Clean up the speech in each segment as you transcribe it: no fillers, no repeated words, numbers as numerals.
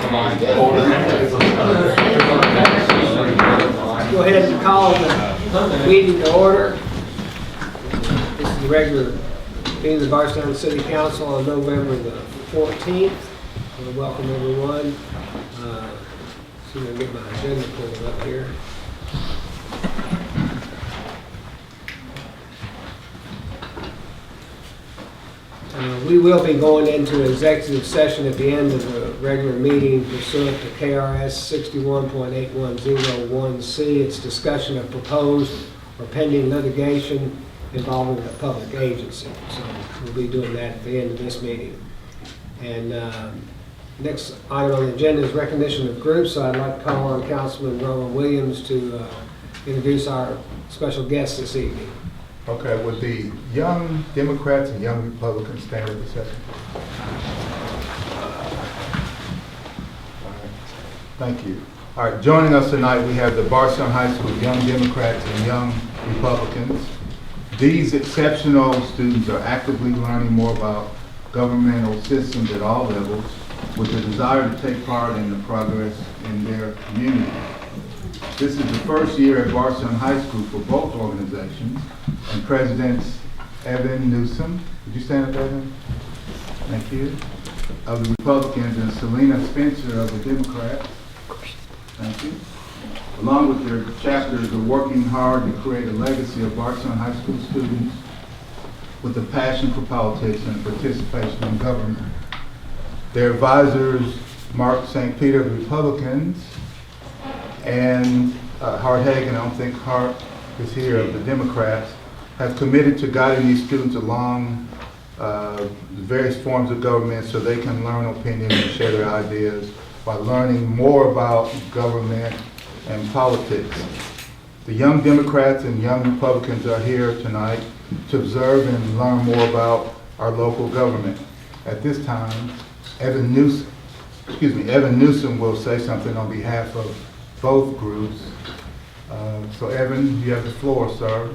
Go ahead and call the meeting to order. This is the regular meeting of the Bardstown City Council on November the 14th. I want to welcome everyone. See if I can get my agenda pulled up here. We will be going into executive session at the end of the regular meeting pursuant to KRS 61.8101C. It's discussion of proposed or pending litigation involving a public agency. So we'll be doing that at the end of this meeting. And next item on the agenda is recognition of groups. So I'd like to call on Councilman Roman Williams to introduce our special guest this evening. Okay, would the Young Democrats and Young Republicans stand at the session? All right. Thank you. All right, joining us tonight we have the Bardstown High School Young Democrats and Young Republicans. These exceptional students are actively learning more about governmental systems at all levels with the desire to take part in the progress in their community. This is the first year at Bardstown High School for both organizations, and Presidents Evan Newsom, would you stand up, Evan? Thank you. Of the Republicans, and Selena Spencer of the Democrats. Thank you. Along with their chapters, are working hard to create a legacy of Bardstown High School students with a passion for politics and participation in government. Their advisors, Mark St. Peter of the Republicans, and Hart Hagen, I don't think Hart is here, of the Democrats, have committed to guiding these students along the various forms of government so they can learn opinions and share their ideas by learning more about government and politics. The Young Democrats and Young Republicans are here tonight to observe and learn more about our local government. At this time, Evan Newsom will say something on behalf of both groups. So Evan, you have the floor, sir.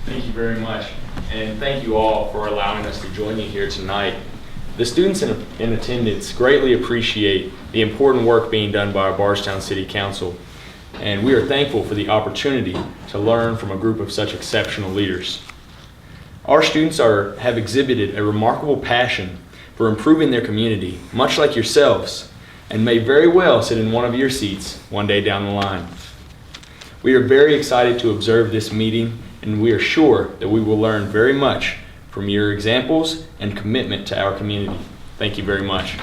Thank you very much, and thank you all for allowing us to join you here tonight. The students in attendance greatly appreciate the important work being done by our Bardstown City Council, and we are thankful for the opportunity to learn from a group of such exceptional leaders. Our students have exhibited a remarkable passion for improving their community, much like yourselves, and may very well sit in one of your seats one day down the line. We are very excited to observe this meeting, and we are sure that we will learn very much from your examples and commitment to our community. Thank you very much.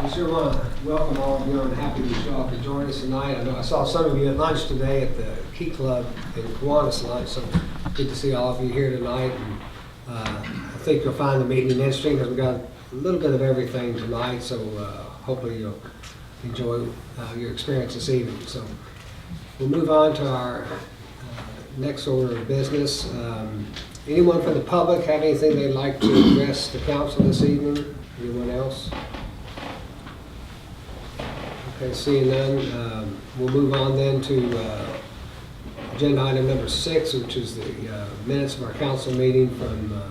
We sure want to welcome all of you. I'm happy that you all could join us tonight. I know I saw some of you at lunch today at the Key Club in Kiwanis lunch, so good to see all of you here tonight. And, I think you'll find the meeting interesting because we got a little bit of everything tonight, so hopefully you'll enjoy your experience this evening. So we'll move on to our next order of business. Anyone from the public have anything they'd like to address the council this evening? Anyone else? Okay, seeing none, we'll move on then to agenda item number 6, which is the minutes of our council meeting from the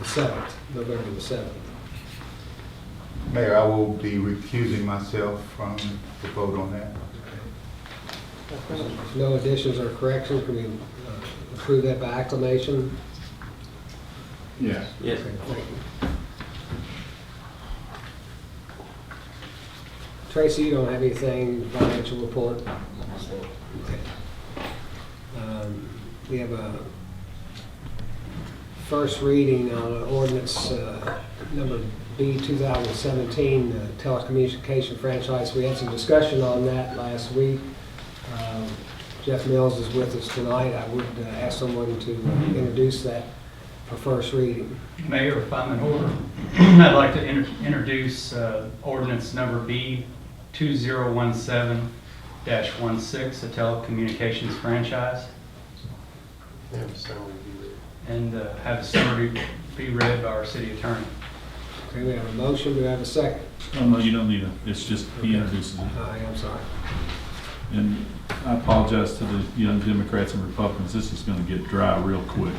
7th, November the 7th. Mayor, I will be recusing myself from the vote on that. If no additions or corrections, can we approve that by acclamation? Yes. Yes. Okay, thank you. Tracy, you don't have anything financial report? Okay. We have a first reading on ordinance number B 2017 telecommunication franchise. We had some discussion on that last week. Jeff Mills is with us tonight. I would ask someone to introduce that for first reading. Mayor, if I'm in order, I'd like to introduce ordinance number B 2017-16, the telecommunications franchise, and have a summary be read by our city attorney. Okay, we have a motion. Do we have a second? Oh, no, you don't need it. It's just he introduces it. I'm sorry. And I apologize to the Young Democrats and Republicans. This is going to get dry real quick.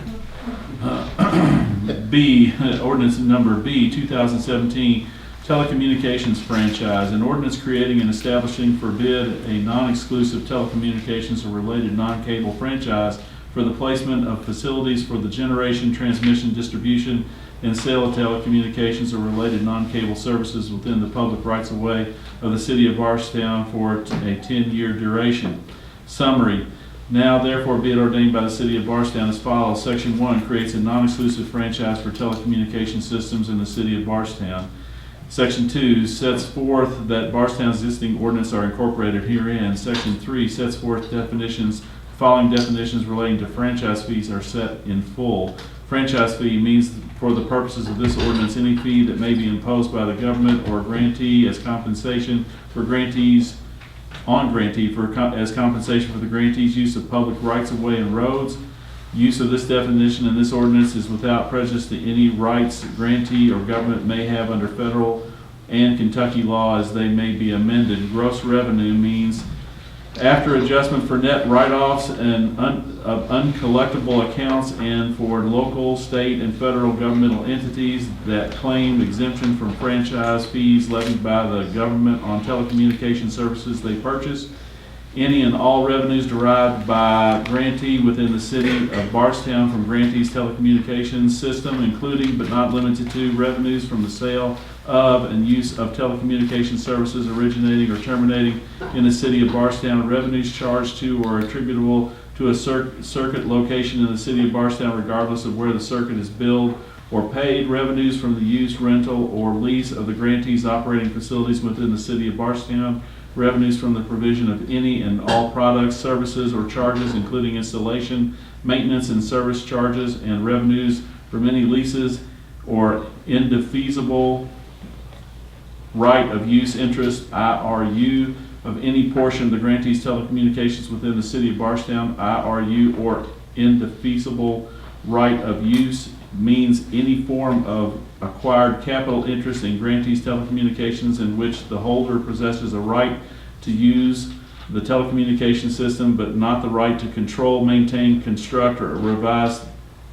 Ordinance number B, 2017, telecommunications franchise. An ordinance creating and establishing for bid a non-exclusive telecommunications or related non-cable franchise for the placement of facilities for the generation, transmission, distribution, and sale of telecommunications or related non-cable services within the public rights-of-way of the city of Bardstown for a 10-year duration. Summary. Now therefore be it ordained by the city of Bardstown as follows. Section 1 creates a non-exclusive franchise for telecommunication systems in the city of Bardstown. Section 2 sets forth that Bardstown's existing ordinance are incorporated herein. Section 3 sets forth definitions. Following definitions relating to franchise fees are set in full. Franchise fee means for the purposes of this ordinance any fee that may be imposed by the government or grantee as compensation for grantees as compensation for the grantee's use of public rights-of-way and roads. Use of this definition in this ordinance is without prejudice to any rights grantee or government may have under federal and Kentucky law as they may be amended. Gross revenue means after adjustment for net write-offs and of uncollectible accounts and for local, state, and federal governmental entities that claim exemption from franchise fees levied by the government on telecommunication services they purchase. Any and all revenues derived by grantee within the city of Bardstown from grantee's telecommunications system, including but not limited to revenues from the sale of and use of telecommunications services originating or terminating in the city of Bardstown, revenues charged to or attributable to a circuit location in the city of Bardstown regardless of where the circuit is billed or paid, revenues from the use, rental, or lease of the grantee's operating facilities within the city of Bardstown, revenues from the provision of any and all products, services, or charges, including installation, maintenance, and service charges, and revenues from any leases or indefeasible right of use interest, IRU, of any portion of the grantee's telecommunications within the city of Bardstown, IRU, or indefeasible right of use means any form of acquired capital interest in grantee's telecommunications in which the holder possesses a right to use the telecommunication system but not the right to control, maintain, construct, or revise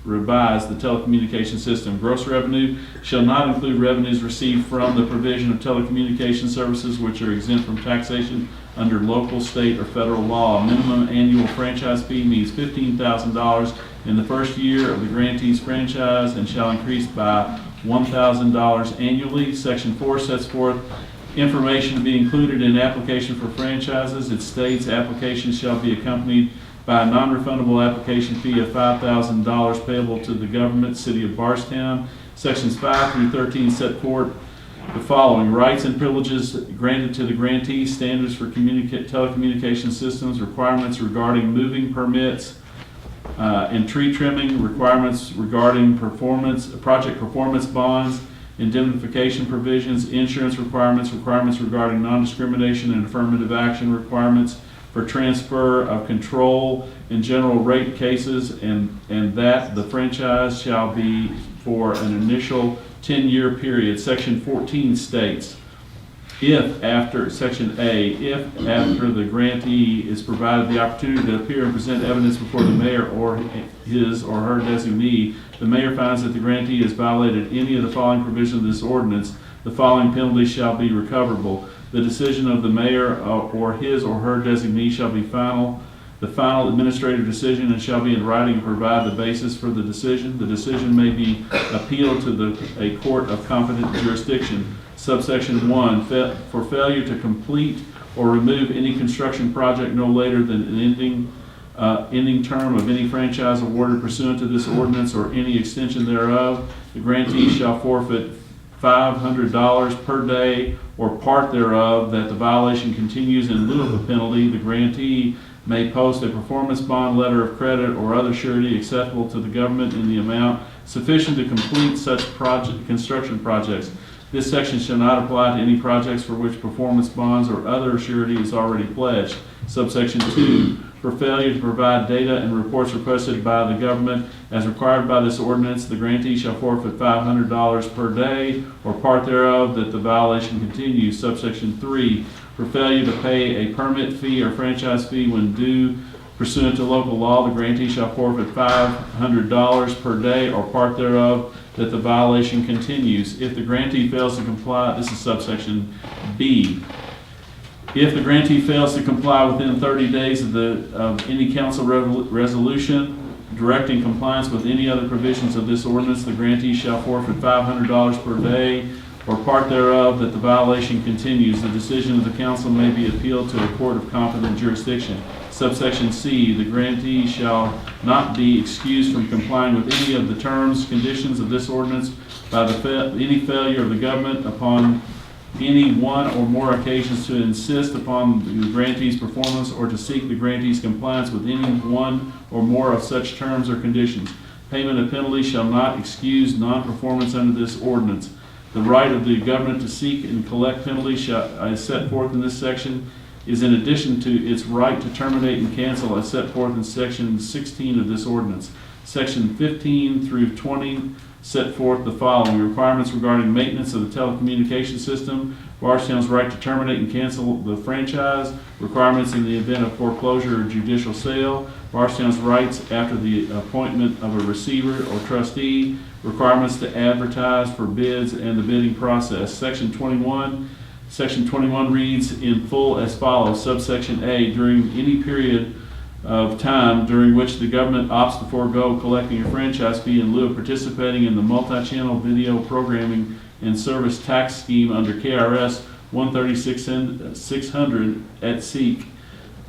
the telecommunication system. Gross revenue shall not include revenues received from the provision of telecommunication services which are exempt from taxation under local, state, or federal law. A minimum annual franchise fee means $15,000 in the first year of the grantee's franchise and shall increase by $1,000 annually. Section 4 sets forth information to be included in application for franchises. It states applications shall be accompanied by a non-refundable application fee of $5,000 payable to the government, City of Bardstown. Sections 5 through 13 set forth the following: rights and privileges granted to the grantee, standards for telecommunication systems, requirements regarding moving permits and tree trimming, requirements regarding project performance bonds, indemnification provisions, insurance requirements, requirements regarding non-discrimination and affirmative action, requirements for transfer of control in general rate cases, and that the franchise shall be for an initial 10-year period. Section 14 states, if after Section A, if after the grantee is provided the opportunity to appear and present evidence before the mayor or his or her designee, the mayor finds that the grantee has violated any of the following provisions of this ordinance, the following penalties shall be recoverable. The decision of the mayor or his or her designee shall be final, the final administrative decision, and shall be in writing and provide the basis for the decision. The decision may be appealed to a court of competent jurisdiction. Subsection 1, for failure to complete or remove any construction project no later than an ending term of any franchise awarded pursuant to this ordinance or any extension thereof, the grantee shall forfeit $500 per day or part thereof. That the violation continues in lieu of a penalty, the grantee may post a performance bond, letter of credit, or other surety acceptable to the government in the amount sufficient to complete such construction projects. This section shall not apply to any projects for which performance bonds or other surety is already pledged. Subsection 2, for failure to provide data and reports requested by the government as required by this ordinance, the grantee shall forfeit $500 per day or part thereof, that the violation continues. Subsection 3, for failure to pay a permit fee or franchise fee when due, Pursuant to local law, the grantee shall forfeit $500 per day or part thereof that the violation continues. If the grantee fails to comply, this is subsection B. If the grantee fails to comply within 30 days of any council resolution directing compliance with any other provisions of this ordinance, the grantee shall forfeit $500 per day or part thereof that the violation continues. The decision of the council may be appealed to a court of competent jurisdiction. Subsection C, the grantee shall not be excused from complying with any of the terms, conditions of this ordinance by any failure of the government upon any one or more occasions to insist upon the grantee's performance or to seek the grantee's compliance with any one or more of such terms or conditions. Payment of penalty shall not excuse non-performance under this ordinance. The right of the government to seek and collect penalties as set forth in this section is in addition to its right to terminate and cancel as set forth in section 16 of this ordinance. Section 15 through 20 set forth the following: requirements regarding maintenance of the telecommunications system, Bardstown's right to terminate and cancel the franchise, requirements in the event of foreclosure or judicial sale, Bardstown's rights after the appointment of a receiver or trustee, requirements to advertise for bids and the bidding process. Section 21 reads in full as follows. Subsection A, during any period of time during which the government opts to forego collecting a franchise fee in lieu of participating in the multi-channel video programming and service tax scheme under KRS 136-600 at SEEK,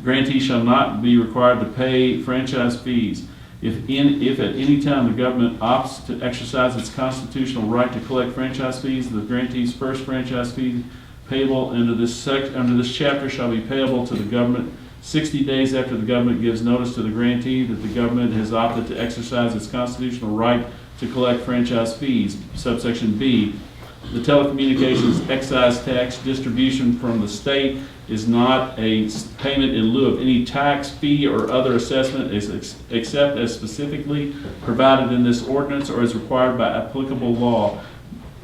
grantee shall not be required to pay franchise fees. If at any time the government opts to exercise its constitutional right to collect franchise fees, the grantee's first franchise fee payable under this chapter shall be payable to the government 60 days after the government gives notice to the grantee that the government has opted to exercise its constitutional right to collect franchise fees. Subsection B, the telecommunications excise tax distribution from the state is not a payment in lieu of any tax, fee, or other assessment except as specifically provided in this ordinance or as required by applicable law.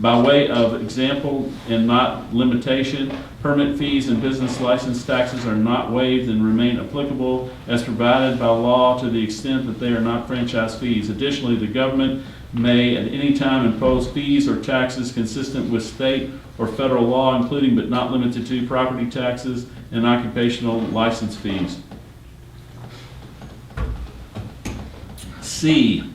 By way of example and not limitation, permit fees and business license taxes are not waived and remain applicable as provided by law to the extent that they are not franchise fees. Additionally, the government may at any time impose fees or taxes consistent with state or federal law, including but not limited to property taxes and occupational license fees. C,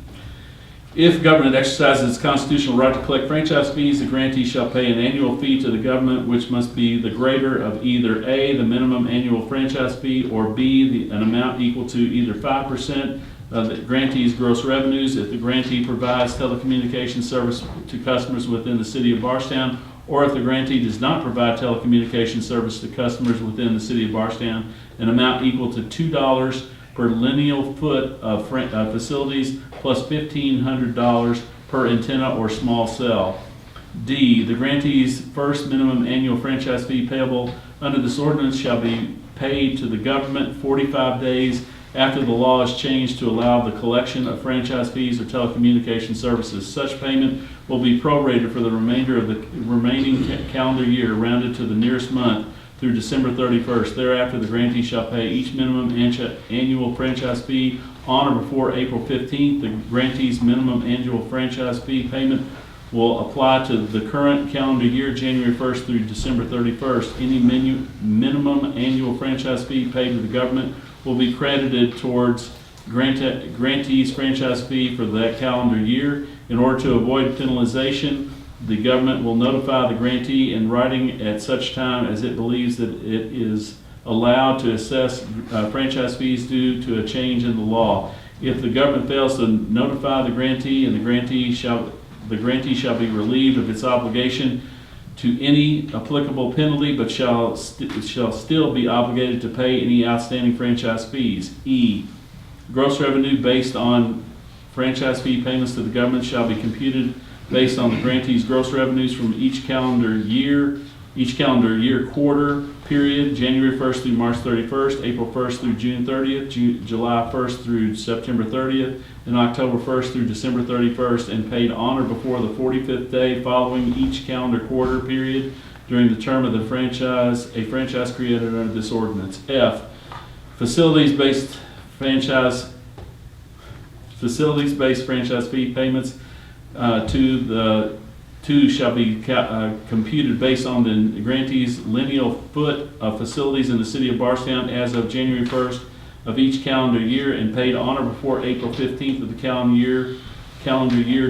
if government exercises its constitutional right to collect franchise fees, the grantee shall pay an annual fee to the government, which must be the greater of either A, the minimum annual franchise fee, or B, an amount equal to either 5% of the grantee's gross revenues if the grantee provides telecommunications service to customers within the city of Bardstown, or if the grantee does not provide telecommunications service to customers within the city of Bardstown, an amount equal to $2 per lineal foot of facilities plus $1,500 per antenna or small cell. D, the grantee's first minimum annual franchise fee payable under this ordinance shall be paid to the government 45 days after the law is changed to allow the collection of franchise fees or telecommunication services. Such payment will be prorated for the remainder of the remaining calendar year, rounded to the nearest month, through December 31st. Thereafter, the grantee shall pay each minimum annual franchise fee on or before April 15th. The grantee's minimum annual franchise fee payment will apply to the current calendar year, January 1st through December 31st. Any minimum annual franchise fee paid to the government will be credited towards grantee's franchise fee for that calendar year. In order to avoid penalization, the government will notify the grantee in writing at such time as it believes that it is allowed to assess franchise fees due to a change in the law. If the government fails to notify the grantee, and the grantee shall be relieved of its obligation to any applicable penalty, but shall still be obligated to pay any outstanding franchise fees. E, gross revenue based on franchise fee payments to the government shall be computed based on the grantee's gross revenues from each calendar year quarter period, January 1st through March 31st, April 1st through June 30th, July 1st through September 30th, and October 1st through December 31st, and paid on or before the 45th day following each calendar quarter period during the term of the franchise created under this ordinance. F, facilities-based franchise facilities-based franchise fee payments shall be computed based on the grantee's lineal foot of facilities in the city of Bardstown as of January 1st of each calendar year and paid on or before April 15th of the calendar year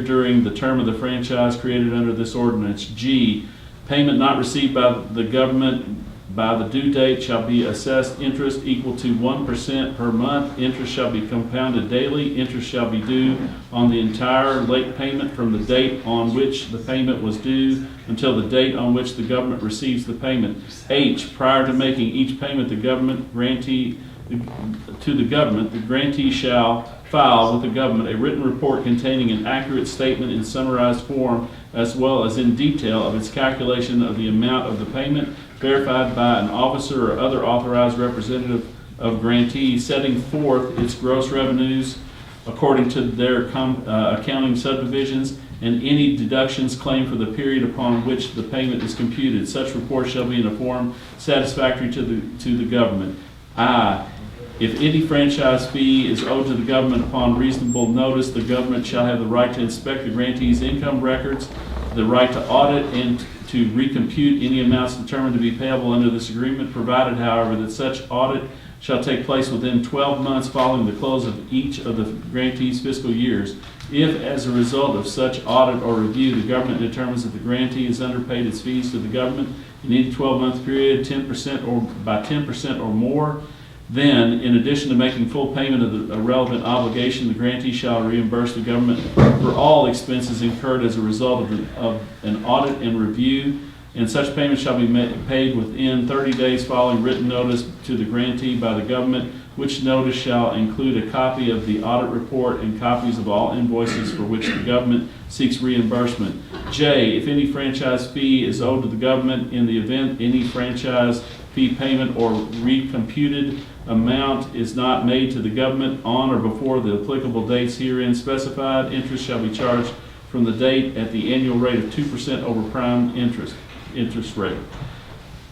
during the term of the franchise created under this ordinance. G, payment not received by the government by the due date shall be assessed interest equal to 1% per month. Interest shall be compounded daily. Interest shall be due on the entire late payment from the date on which the payment was due until the date on which the government receives the payment. H, prior to making each payment the grantee shall file with the government a written report containing an accurate statement in summarized form as well as in detail of its calculation of the amount of the payment, verified by an officer or other authorized representative of grantee, setting forth its gross revenues according to their accounting subdivisions and any deductions claimed for the period upon which the payment is computed. Such report shall be in a form satisfactory to the government. I, if any franchise fee is owed to the government upon reasonable notice, the government shall have the right to inspect the grantee's income records, the right to audit and to recompute any amounts determined to be payable under this agreement, provided, however, that such audit shall take place within 12 months following the close of each of the grantee's fiscal years. If, as a result of such audit or review, the government determines that the grantee has underpaid its fees to the government in any 12-month period, 10% or by 10% or more, then, in addition to making full payment of the relevant obligation, the grantee shall reimburse the government for all expenses incurred as a result of an audit and review, and such payment shall be paid within 30 days following written notice to the grantee by the government, which notice shall include a copy of the audit report and copies of all invoices for which the government seeks reimbursement. J, if any franchise fee is owed to the government, in the event any franchise fee payment or recomputed amount is not made to the government on or before the applicable dates herein specified, interest shall be charged from the date at the annual rate of 2% over prime interest rate.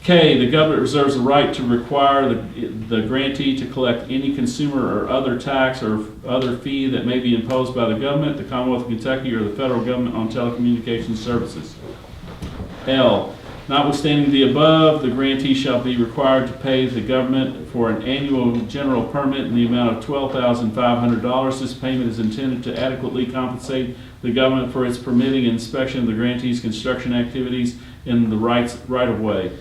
K, the government reserves the right to require the grantee to collect any consumer or other tax or other fee that may be imposed by the government, the Commonwealth of Kentucky, or the federal government on telecommunications services. L, notwithstanding the above, the grantee shall be required to pay the government for an annual general permit in the amount of $12,500. This payment is intended to adequately compensate the government for its permitting and inspection of the grantee's construction activities in the right-of-way.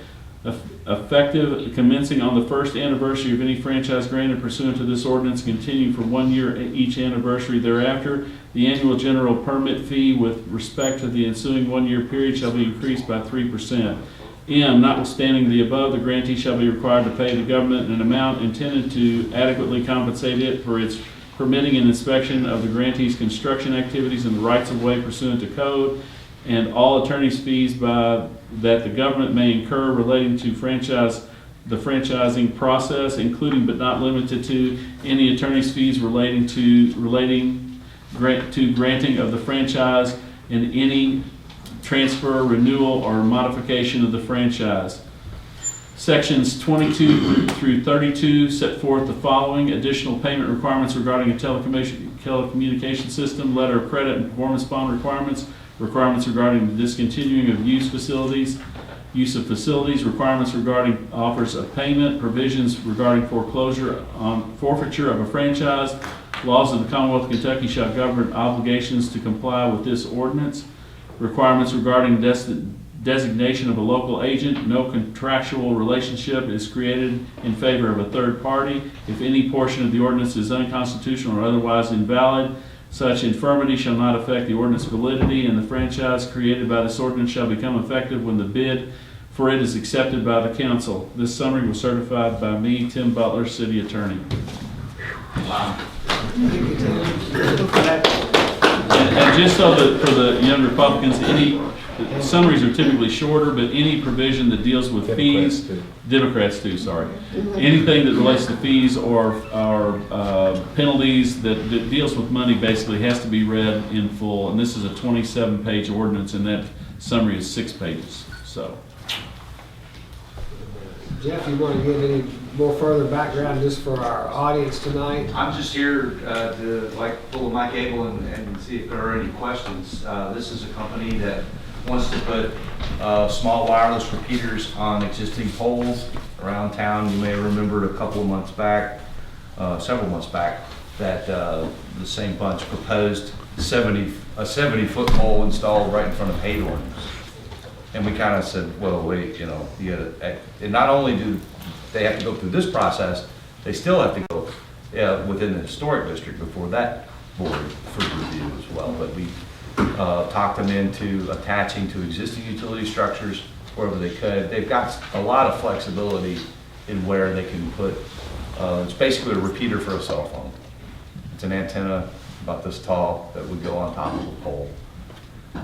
Effective commencing on the first anniversary of any franchise granted pursuant to this ordinance, continuing for 1 year each anniversary thereafter, the annual general permit fee with respect to the ensuing 1 year period shall be increased by 3%. M, notwithstanding the above, the grantee shall be required to pay the government an amount intended to adequately compensate it for its permitting and inspection of the grantee's construction activities in the rights-of-way pursuant to code, and all attorney's fees that the government may incur relating to the franchising process, including but not limited to any attorney's fees relating to granting of the franchise and any transfer, renewal, or modification of the franchise. Sections 22 through 32 set forth the following: additional payment requirements regarding a telecommunication system, letter of credit and performance bond requirements, requirements regarding the discontinuing of use of facilities, requirements regarding offers of payment, provisions regarding foreclosure on forfeiture of a franchise. Laws of the Commonwealth of Kentucky shall govern obligations to comply with this ordinance. Requirements regarding designation of a local agent. No contractual relationship is created in favor of a third party. If any portion of the ordinance is unconstitutional or otherwise invalid, such infirmity shall not affect the ordinance validity, and the franchise created by this ordinance shall become effective when the bid for it is accepted by the council. This summary was certified by me, Tim Butler, City Attorney. Thank you, Tim. And just so that for the young Republicans, any summaries are typically shorter, but any provision that deals with fees, Democrats too, sorry. Anything that relates to fees or penalties that deals with money basically has to be read in full. And this is a 27-page ordinance, and that summary is 6 pages. So. Jeff, you want to give any more further background just for our audience tonight? I'm just here to pull my cable and see if there are any questions. This is a company that wants to put small wireless repeaters on existing poles around town. You may remember a couple of months back, several months back, that the same bunch proposed a 70-foot pole installed right in front of Haydorn. And we kind of said, well, wait, you gotta, and not only do they have to go through this process, they still have to go within the historic district before that board for review as well. But we talked them into attaching to existing utility structures wherever they could. They've got a lot of flexibility in where they can put, it's basically a repeater for a cell phone. It's an antenna about this tall that would go on top of a pole.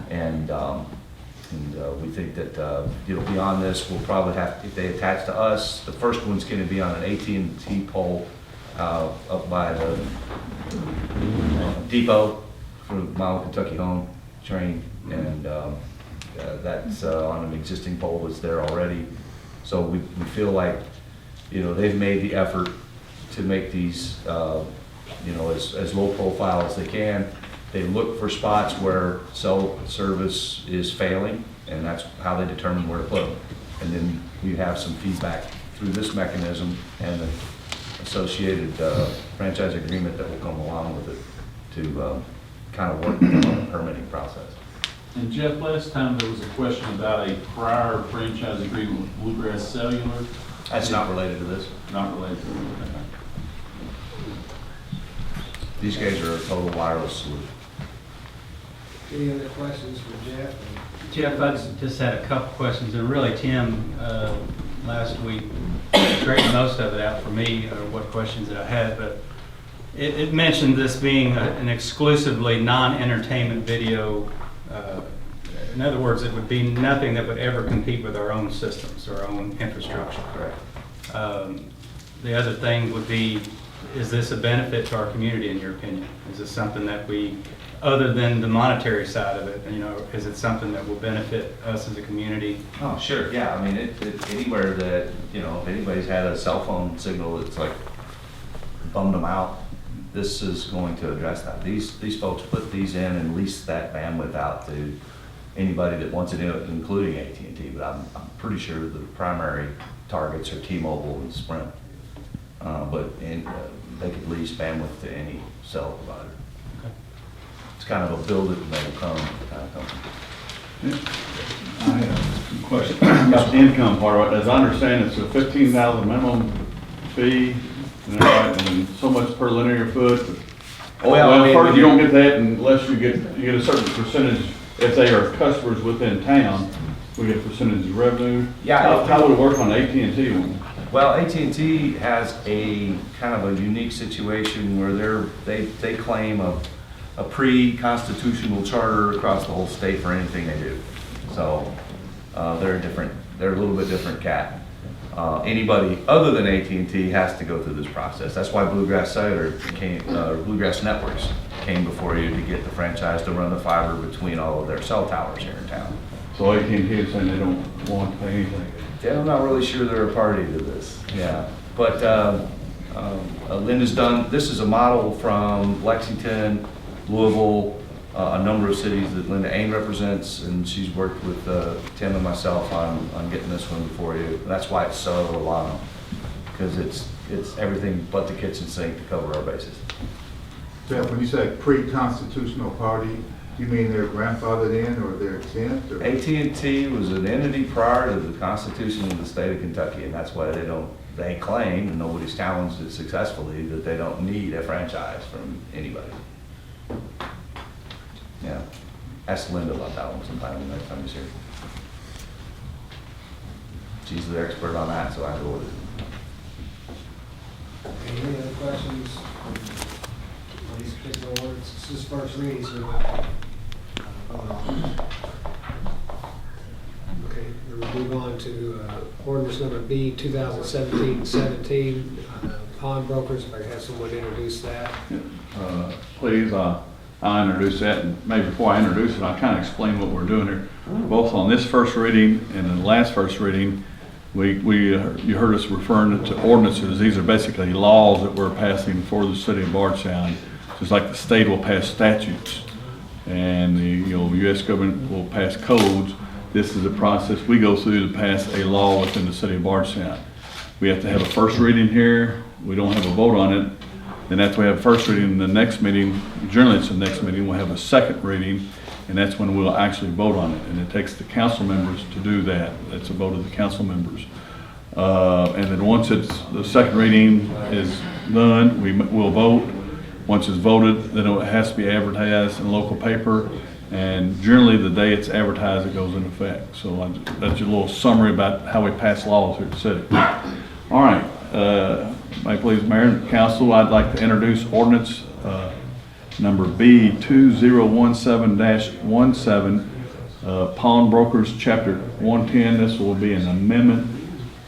And we think that, beyond this, we'll probably have, if they attach to us, the first one's going to be on an AT&T pole up by the depot for Mile Kentucky Home train. And that's on an existing pole that's there already. So we feel like, they've made the effort to make these, as low profile as they can. They look for spots where cell service is failing, and that's how they determine where to put them. And then we have some feedback through this mechanism and the associated franchise agreement that will come along with it to kind of work on the permitting process. And Jeff, last time there was a question about a prior franchise agreement with Bluegrass Cellular. That's not related to this. Not related to it. These guys are a total wireless solution. Any other questions for Jeff? Jeff, I just had a couple questions, and really Tim, last week, straightened most of it out for me, or what questions that I had, but it mentioned this being an exclusively non-entertainment video. In other words, it would be nothing that would ever compete with our own systems, our own infrastructure. Correct. The other thing would be, is this a benefit to our community, in your opinion? Is this something that we, other than the monetary side of it, is it something that will benefit us as a community? Oh, sure, yeah. I mean, anywhere that, if anybody's had a cell phone signal that's like bummed them out, this is going to address that. These folks put these in and lease that bandwidth out to anybody that wants it, including AT&T, but I'm pretty sure the primary targets are T-Mobile and Sprint. They could lease bandwidth to any cell provider. Okay. It's kind of a build it and they will come kind of company. I have a question about the income part of it. As I understand, it's a $15,000 minimum fee, and so much per linear foot. First, you don't get that unless you get a certain percentage. If they are customers within town, we get a percentage of revenue. Yeah. How would it work on the AT&T one? Well, AT&T has a kind of a unique situation where they claim a pre-constitutional charter across the whole state for anything they do. So they're a little bit different cat. Anybody other than AT&T has to go through this process. That's why Bluegrass Cellular Bluegrass Networks came before you to get the franchise to run the fiber between all of their cell towers here in town. So AT&T is saying they don't want to pay anything. Yeah, I'm not really sure they're a party to this. Yeah, but Linda's done. This is a model from Lexington, Louisville, a number of cities that Linda Ain represents, and she's worked with Tim and myself on getting this one before you. That's why it's so Alano, because it's everything but the kitchen sink to cover our bases. Jeff, when you say pre-constitutional party, you mean they're grandfathered in or they're exempt? Or? AT&T was an entity prior to the Constitution of the state of Kentucky, and that's why they claim, and nobody's challenged it successfully, that they don't need a franchise from anybody. Yeah, ask Linda about that one sometime the next time she's here. She's the expert on that, so I go with it. Any other questions on these particular words? This is first reading, so we might vote on. Okay, we'll move on to ordinance number B 2017-17, pawnbrokers. If I have someone to introduce that. Please, I'll introduce that, and maybe before I introduce it, I'll kind of explain what we're doing here. Both on this first reading and the last first reading, You heard us referring to ordinances. These are basically laws that we're passing for the city of Bardstown. Just like the state will pass statutes and the U.S. government will pass codes. This is the process we go through to pass a law within the city of Bardstown. We have to have a first reading here. We don't have a vote on it. Then after we have a first reading in the next meeting, generally it's the next meeting, we'll have a second reading, and that's when we'll actually vote on it. And it takes the council members to do that. That's a vote of the council members. And then once the second reading is done, we'll vote. Once it's voted, then it has to be advertised in a local paper. And generally the day it's advertised, it goes into effect. So that's a little summary about how we pass laws here at the city. All right, may I please, Mayor and Council, I'd like to introduce ordinance number B 2017-17, Pawnbrokers, Chapter 110. This will be an amendment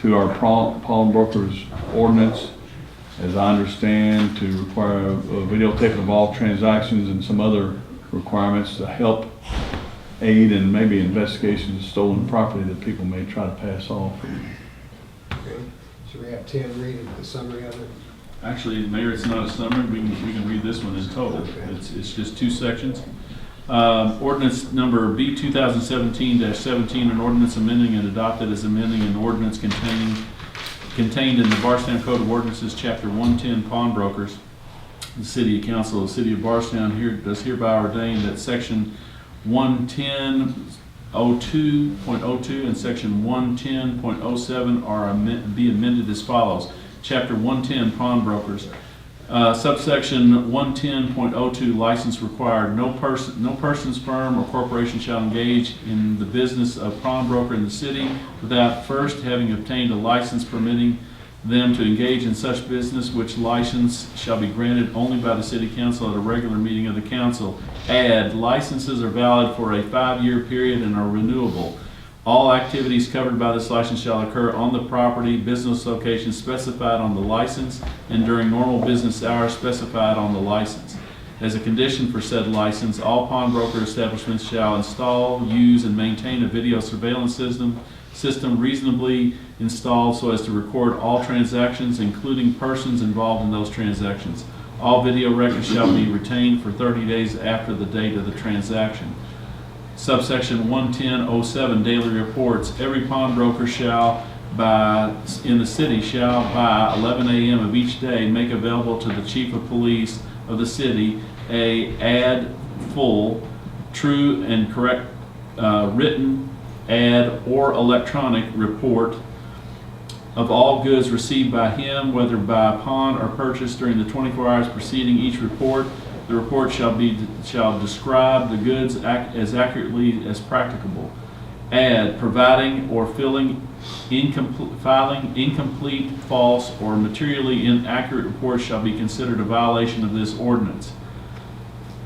to our Pawnbrokers ordinance, as I understand, to require a videotape of all transactions and some other requirements to help aid in maybe investigations of stolen property that people may try to pass off. Okay. Should we have Tim read the summary of it? Actually, Mayor, it's not a summary. We can read this one in total. Okay. It's just two sections. Ordinance number B 2017-17, an ordinance amending and adopted as amending an ordinance contained in the Bardstown Code of Ordinances, Chapter 110, Pawnbrokers. The City Council of the City of Bardstown does hereby ordain that Section 110.02.02 and Section 110.07 be amended as follows. Chapter 110, Pawnbrokers. Subsection 110.02, license required. No person's firm or corporation shall engage in the business of pawnbroker in the city without first having obtained a license permitting them to engage in such business, which license shall be granted only by the City Council at a regular meeting of the council. Add, licenses are valid for a 5-year period and are renewable. All activities covered by this license shall occur on the property, business location specified on the license, and during normal business hours specified on the license. As a condition for said license, all pawnbroker establishments shall install, use, and maintain a video surveillance system reasonably installed so as to record all transactions, including persons involved in those transactions. All video records shall be retained for 30 days after the date of the transaction. Subsection 110.07, daily reports. Every pawnbroker in the city shall by 11 a.m. of each day make available to the chief of police of the city full, true, and correct written ad or electronic report of all goods received by him, whether by pawn or purchase, during the 24 hours preceding each report. The report shall describe the goods as accurately as practicable. Add, providing or filing incomplete, false, or materially inaccurate reports shall be considered a violation of this ordinance.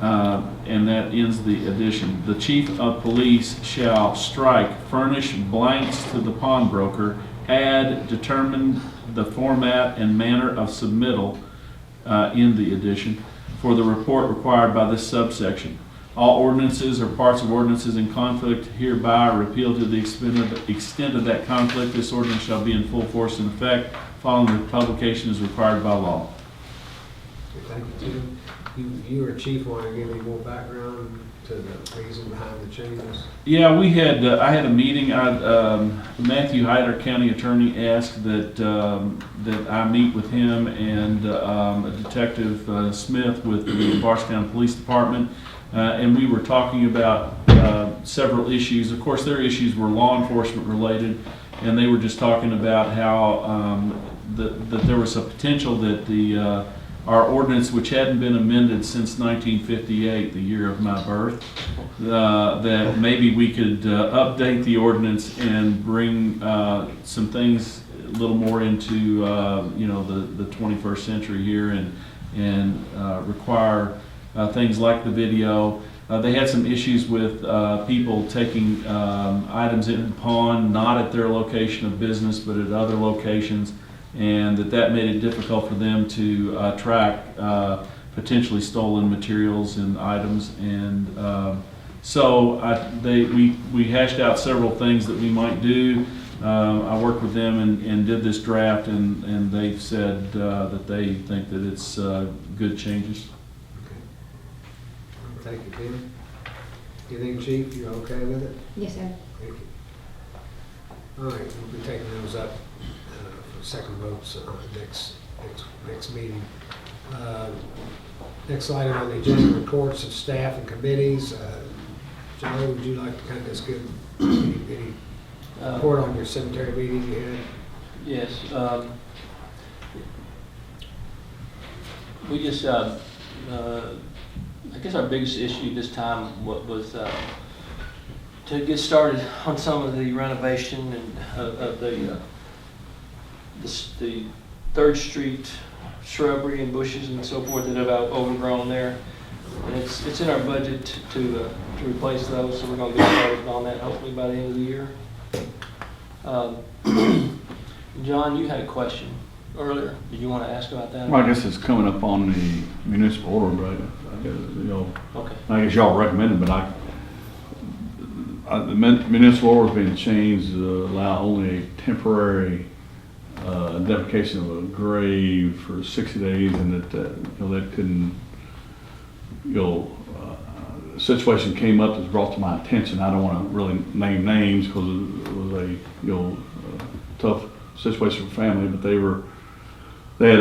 And that ends the addition. The chief of police shall strike, furnish blanks to the pawnbroker, add, determine the format and manner of submittal in the addition for the report required by this subsection. All ordinances or parts of ordinances in conflict hereby are repealed to the extent of that conflict. This ordinance shall be in full force and effect following the publication as required by law. Thank you, Tim. You or Chief want to give me more background to the reason behind the changes? Yeah, I had a meeting. Matthew Hyder, County Attorney, asked that I meet with him and Detective Smith with the Bardstown Police Department, and we were talking about several issues. Of course, their issues were law enforcement related, and they were just talking about how that there was a potential that our ordinance, which hadn't been amended since 1958, the year of my birth, that maybe we could update the ordinance and bring some things a little more into the 21st century here and require things like the video. They had some issues with people taking items in pawn, not at their location of business, but at other locations, and that made it difficult for them to track potentially stolen materials and items. And so we hashed out several things that we might do. I worked with them and did this draft, and they've said that they think that it's good changes. Thank you, Tim. You think, Chief, you're okay with it? Yes, sir. Thank you. All right, we'll be taking those up for second votes next meeting. Next item on the agenda, reports of staff and committees. Joe, would you like to kind of just give any report on your cemetery meeting you had? Yes. We just, I guess our biggest issue this time was to get started on some of the renovation and of the 3rd Street shrubbery and bushes and so forth that have overgrown there. And it's in our budget to replace those, so we're going to get started on that hopefully by the end of the year. John, you had a question earlier. Did you want to ask about that? Well, I guess it's coming up on the municipal order, right? I guess, you know, Okay. I guess y'all recommend it, but the municipal order is being changed to allow only a temporary identification of a grave for 60 days, and that that couldn't, a situation came up that's brought to my attention. I don't want to really name names because it was a tough situation for family, but they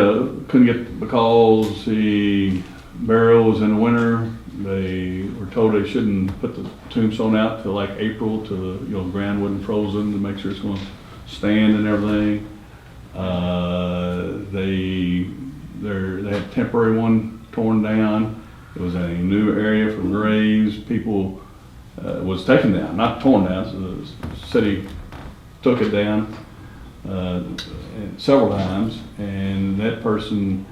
couldn't get, because the burial was in the winter. They were told they shouldn't put the tombstone out till like April till the ground wasn't frozen to make sure it's going to stand and everything. They had a temporary one torn down. It was a new area for graves. People was taken down, not torn down. So the city took it down several times, and that person,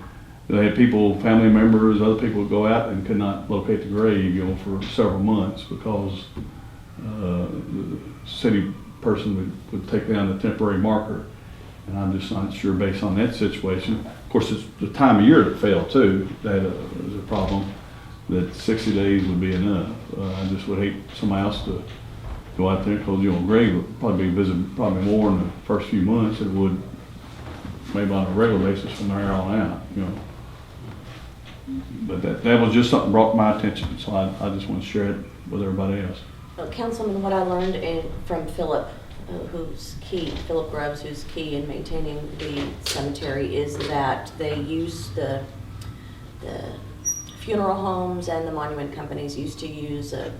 they had people, family members, other people would go out and could not locate the grave, for several months because the city person would take down the temporary marker. And I'm just not sure based on that situation. Of course, it's the time of year that failed too. That was a problem. That 60 days would be enough. I just would hate somebody else to go out there because grave would probably be visited probably more in the first few months than it would maybe on a regular basis from there on out. But that was just something brought to my attention, so I just want to share it with everybody else. Councilman, what I learned from Philip Grubbs, who's key in maintaining the cemetery, is that they use the funeral homes and the monument companies used to use a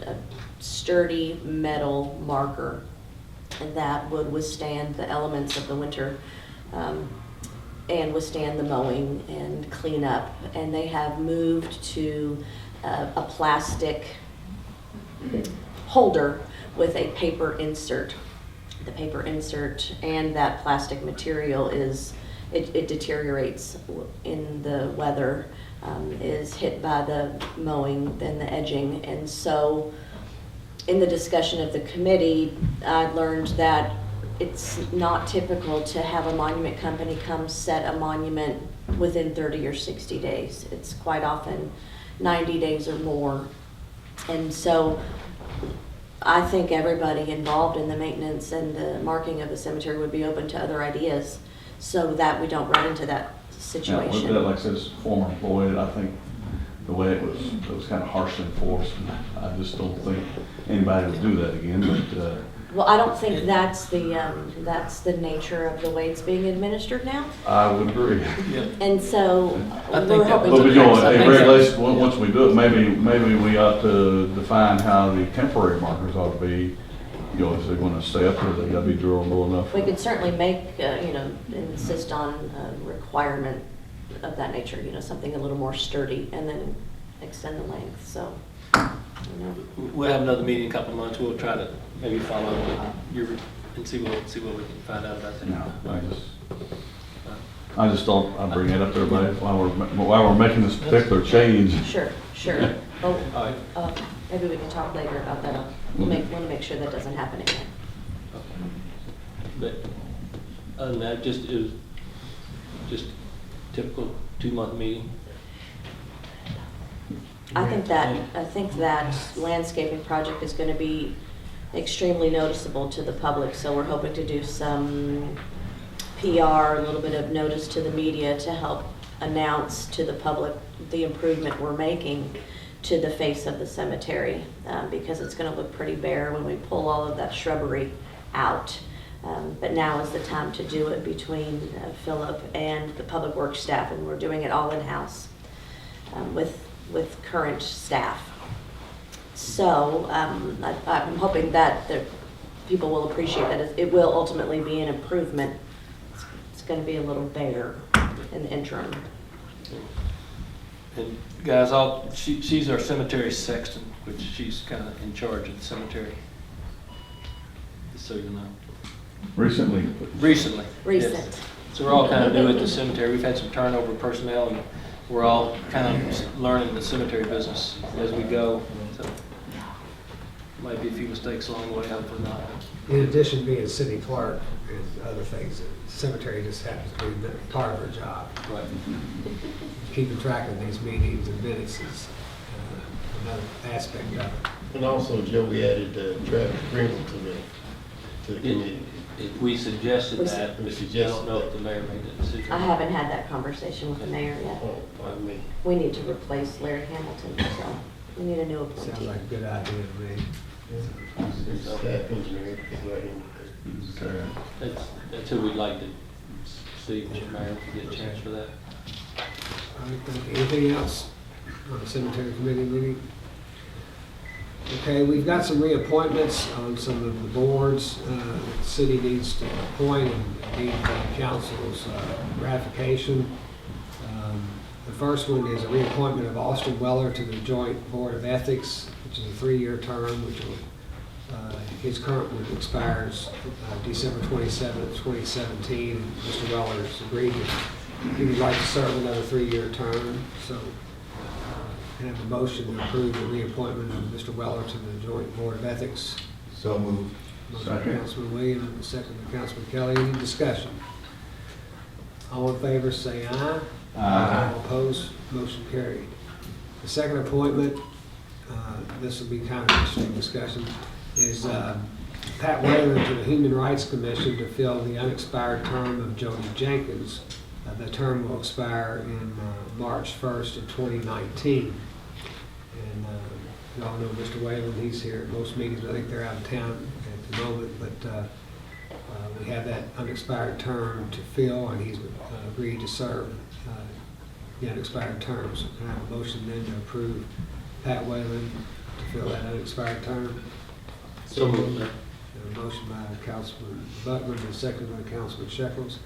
sturdy metal marker, and that would withstand the elements of the winter and withstand the mowing and cleanup. And they have moved to a plastic holder with a paper insert. The paper insert and that plastic material it deteriorates in the weather, is hit by the mowing, then the edging. And so in the discussion of the committee, I learned that it's not typical to have a monument company come set a monument within 30 or 60 days. It's quite often 90 days or more. And so I think everybody involved in the maintenance and the marking of the cemetery would be open to other ideas so that we don't run into that situation. Yeah, like I said, former employee, I think the way it was kind of harshly enforced. I just don't think anybody would do that again. But well, I don't think that's the nature of the way it's being administered now. I would agree. Yeah. And so I think we're that- hoping But to a regulation, once we do it, maybe we ought to define how the temporary markers ought to be. If they're going to stay up there, they got to be durable enough. We could certainly make, insist on a requirement of that nature, something a little more sturdy, and then extend the length, so, We'll have another meeting in a couple of months. We'll try to maybe follow up with your, and see what we can find out about that. No, I just thought I'd bring that up to everybody while we're making this particular change. Sure. All right. Maybe we can talk later about that. Want to make sure that doesn't happen again. But other than that, it was just typical 2-month meeting. I think that landscaping project is going to be extremely noticeable to the public. So we're hoping to do some PR, a little bit of notice to the media to help announce to the public the improvement we're making to the face of the cemetery, because it's going to look pretty bare when we pull all of that shrubbery out. But now is the time to do it between Philip and the public works staff, and we're doing it all in-house with current staff. So I'm hoping that the people will appreciate that it will ultimately be an improvement. It's going to be a little bare in the interim. And guys, she's our cemetery sexton, which she's kind of in charge of the cemetery. Just so you know. Recently. Recently. Recent. Yes. So we're all kind of new at the cemetery. We've had some turnover of personnel, and we're all kind of learning the cemetery business as we go. So might be a few mistakes along the way, hopefully not. In addition to being city clerk and other things, the cemetery just happens to be part of her job. Right. Keeping track of these meetings and minutes is another aspect of it. And also, Joe, we added Travis Greenville to the committee. We suggested We that, but I don't know if the mayor made that decision. I haven't had that conversation with the mayor yet. Oh, pardon me. We need to replace Larry Hamilton, so we need a new Sounds appointee. like a good idea to me. It's staff engineer, let him. Okay. That's who we'd like to see, Mr. Mayor, if we get a chance for that. All right, thank you. Anything else on the cemetery committee meeting? Okay, we've got some reappointments on some of the boards that the city needs to appoint and need the council's ratification. The first one is a reappointment of Austin Weller to the Joint Board of Ethics, which is a 3-year term, which will, his current one expires December 27th, 2017. And Mr. Weller has agreed that he would like to serve another 3-year term, so can I have a motion to approve the reappointment of Mr. Weller to the Joint Board of Ethics. So moved. Motion by Second. Councilman Williams, and second by Councilman Kelly. Any discussion? All in favor, say aye. Aye. All opposed, motion carried. The second appointment, this will be kind of an interesting discussion, is Pat Whalen to the Human Rights Commission to fill the unexpired term of Jody Jenkins. The term will expire in March 1st of 2019. And you all know Mr. Whalen, he's here at most meetings. I think they're out of town at the moment, but we have that unexpired term to fill, and he's agreed to serve the unexpired term. So can I have a motion then to approve Pat Whalen to fill that unexpired term? So moved. A motion by Councilman Butler and a second by Councilman Shekels.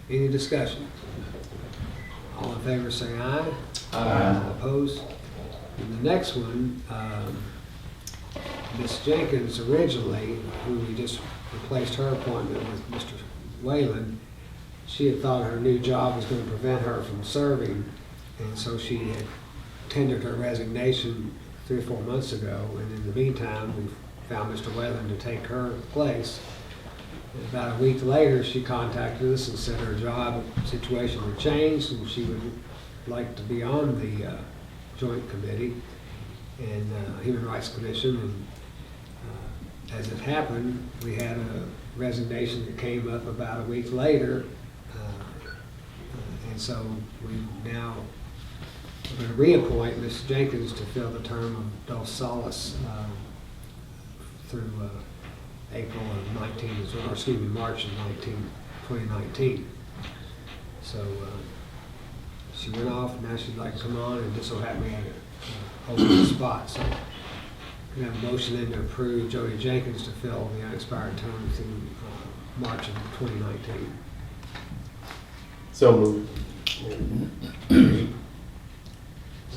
Any discussion? All in favor say aye. Aye. All opposed? And the next one, Ms. Jenkins originally, who we just replaced her appointment with Mr. Whalen, she had thought her new job was going to prevent her from serving, and so she had tendered her resignation 3 or 4 months ago, and in the meantime, we found Mr. Whalen to take her place. And about a week later, she contacted us and said her job situation had changed, and she would like to be on the Joint Committee and Human Rights Commission. And as it happened, we had a resignation that came up about a week later. And so we now are going to reappoint Ms. Jenkins to fill the term of Dos Solis through April of 19, or excuse me, March of 2019. So she went off, now she'd like to come on, and just so happened we had an open spot. So we have a motion then to approve Jody Jenkins to fill the unexpired term through March of 2019. So moved.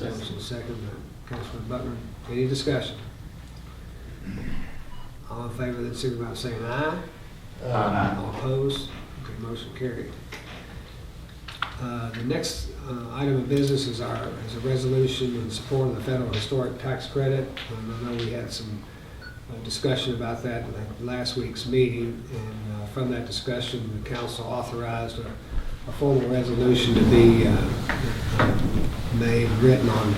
Motion second by Councilman Butler. Any discussion? All in favor, then signify by saying aye. Aye. All opposed? Okay, motion carried. The next item of business is a resolution in support of the federal historic tax credit. I know we had some discussion about that at last week's meeting, and from that discussion, the council authorized a formal resolution to be made, written on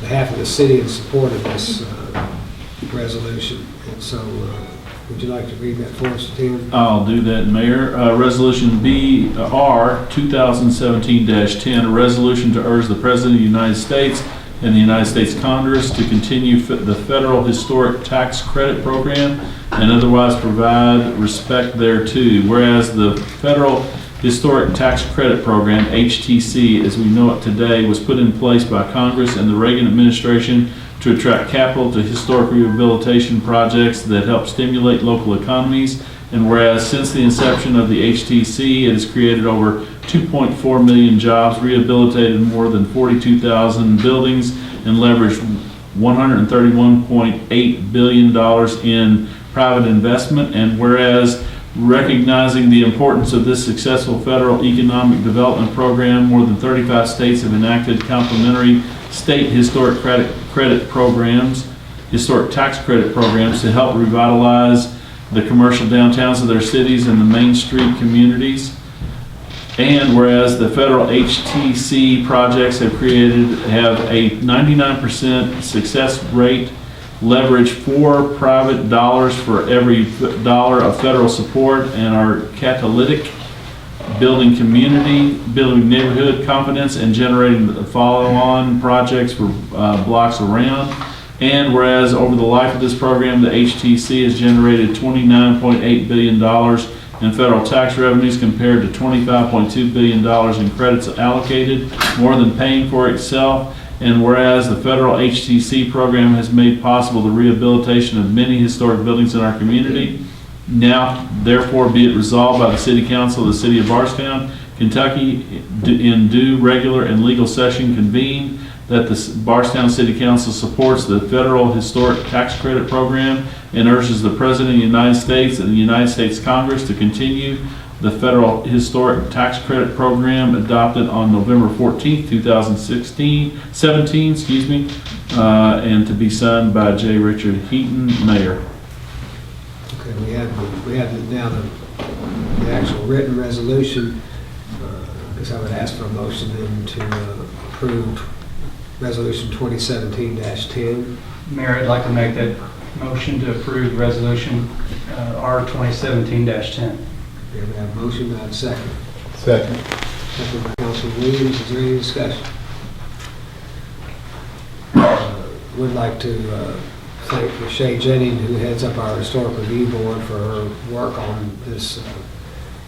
behalf of the city in support of this resolution. And so, would you like to read that for us, Tim? I'll do that, Mayor. Resolution BR 2017-10, a resolution to urge the President of the United States and the United States Congress to continue the federal historic tax credit program and otherwise provide respect thereto. Whereas the federal historic tax credit program, HTC, as we know it today, was put in place by Congress and the Reagan administration to attract capital to historic rehabilitation projects that help stimulate local economies. And whereas since the inception of the HTC, it has created over 2.4 million jobs, rehabilitated more than 42,000 buildings, and leveraged $131.8 billion in private investment. And whereas recognizing the importance of this successful federal economic development program, more than 35 states have enacted complementary state historic credit programs, historic tax credit programs to help revitalize the commercial downtowns of their cities and the Main Street communities. And whereas the federal HTC projects have a 99% success rate, leverage 4 private dollars for every dollar of federal support, and are catalytic, building community, building neighborhood confidence, and generating the follow-on projects for blocks around. And whereas over the life of this program, the HTC has generated $29.8 billion in federal tax revenues compared to $25.2 billion in credits allocated, more than paying for itself. And whereas the federal HTC program has made possible the rehabilitation of many historic buildings in our community, now therefore be it resolved by the City Council of the City of Bardstown, Kentucky, in due, regular, and legal session convened, that the Bardstown City Council supports the federal historic tax credit program and urges the President of the United States and the United States Congress to continue the federal historic tax credit program adopted on November 14th, 2017, and to be signed by J. Richard Heaton, Mayor. Okay, we have now the actual written resolution. I guess I would ask for a motion then to approve Resolution 2017-10. Mayor, I'd like to make that motion to approve Resolution R 2017-10. We have a motion, I have a second. Second. Second by Councilman Williams. Is there any discussion? Would like to thank Shay Jennings, who heads up our Historic Review Board, for her work on this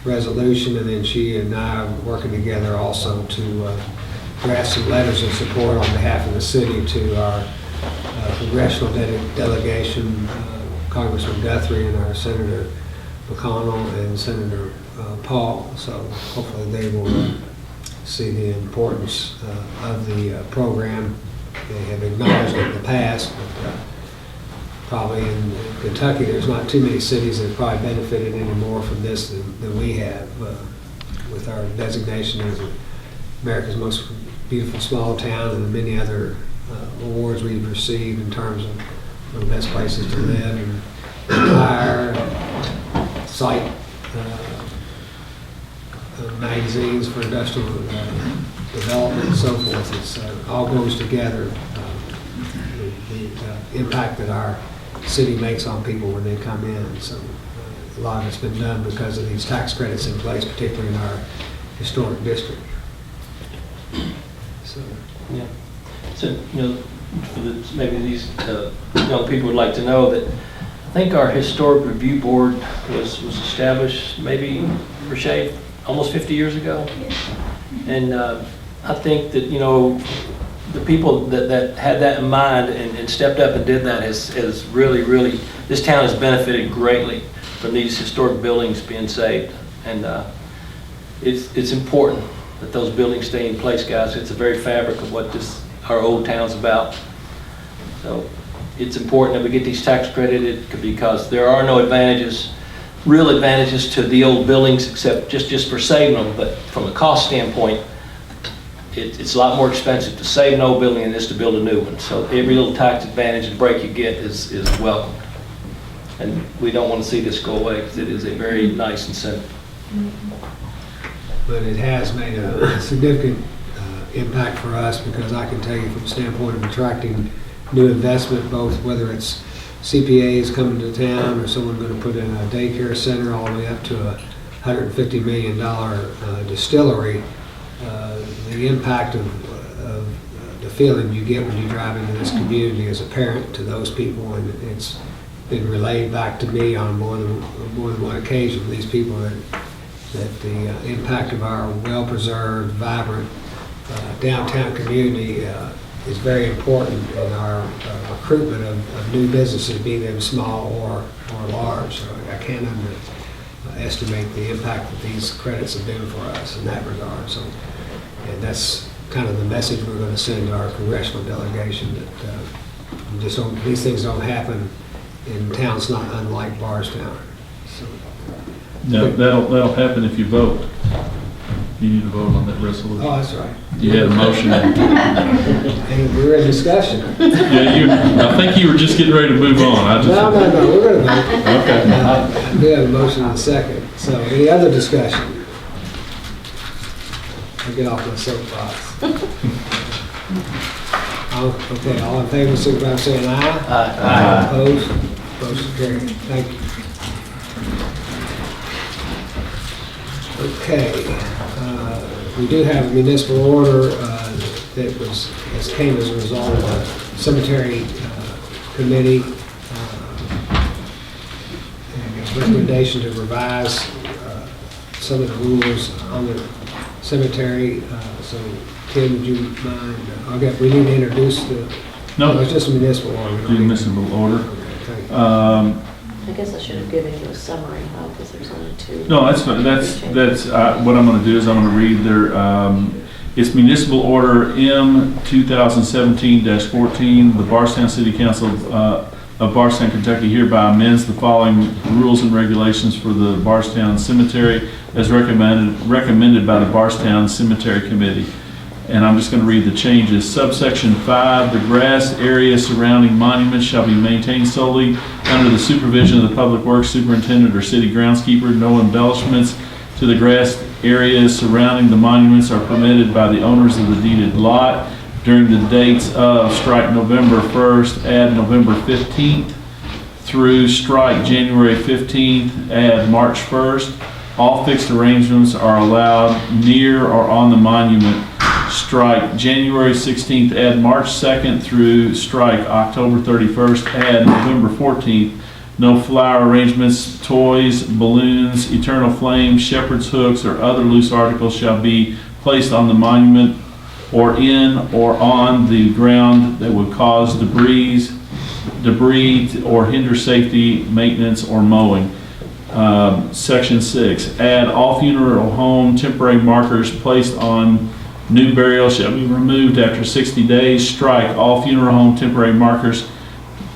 resolution, and then she and I are working together also to draft some letters of support on behalf of the city to our congressional delegation, Congressman Guthrie and our Senator McConnell and Senator Paul. So hopefully they will see the importance of the program. They have acknowledged it in the past, but probably in Kentucky there's not too many cities that have probably benefited any more from this than we have, with our designation as America's most beautiful small town and the many other awards we've received in terms of the best places to live and retire, site magazines for industrial development and so forth. It's all goes together, the impact that our city makes on people when they come in. So a lot of it's been done because of these tax credits in place, particularly in our historic district. So, Yeah. So, maybe these young people would like to know that I think our Historic Review Board was established maybe, Rashay, almost 50 years ago. And I think that, the people that had that in mind and stepped up and did that has really, this town has benefited greatly from these historic buildings being saved. And it's important that those buildings stay in place, guys. It's the very fabric of what our old town's about. So it's important that we get these tax credited because there are no real advantages to the old buildings except just for saving them. But from a cost standpoint, it's a lot more expensive to save an old building than it is to build a new one. So every little tax advantage and break you get is welcome. And we don't want to see this go away because it is a very nice incentive. but it has made a significant impact for us, because I can tell you from the standpoint of attracting new investment, both whether it's CPA is coming to town, or someone going to put in a daycare center, all the way up to a $150 million distillery. The impact of the feeling you get when you drive into this community as a parent to those people, and it's been relayed back to me on more than one occasion. These people that the impact of our well-preserved, vibrant downtown community is very important in our recruitment of new businesses, be them small or large. So I can't underestimate the impact that these credits have been for us in that regard. So, and that's kind of the message we're going to send to our congressional delegation, that these things don't happen in towns not unlike Bardstown. So, No, that'll happen if you vote. You need to vote on that resolution. oh, that's right. You had a motion. And we're in discussion. Yeah, I think you were just getting ready to move on. No, we're going to vote. Okay. I do have a motion and a second. So any other discussion? I'll get off my soapbox. Okay, all in favor, signify by saying aye. Aye. Opposed? Motion carried. Thank you. Okay, we do have a municipal order that came as a result of the cemetery committee and a recommendation to revise some of the rules on the cemetery. So, Tim, would you mind? We need to introduce No, it's just a municipal order. We don't need- municipal order. Okay. I guess I should have given you a summary, because there's only two. No, that's fine. That's what I'm going to do is I'm going to read their, it's Municipal Order M 2017-14. The Bardstown City Council of Bardstown, Kentucky hereby amends the following rules and regulations for the Bardstown Cemetery as recommended by the Bardstown Cemetery Committee. And I'm just going to read the changes. Subsection 5, the grass area surrounding monuments shall be maintained solely under the supervision of the Public Works Superintendent or City Groundskeeper. No embellishments to the grass areas surrounding the monuments are permitted by the owners of the deeded lot during the dates of strike November 1st, add November 15th, through strike January 15th, add March 1st. All fixed arrangements are allowed near or on the monument. Strike January 16th, add March 2nd through strike October 31st, add November 14th. No flower arrangements, toys, balloons, eternal flames, shepherd's hooks, or other loose articles shall be placed on the monument or in or on the ground that would cause debris or hinder safety, maintenance, or mowing. Section 6, add all funeral home temporary markers placed on new burials shall be removed after 60 days. Strike all funeral home temporary markers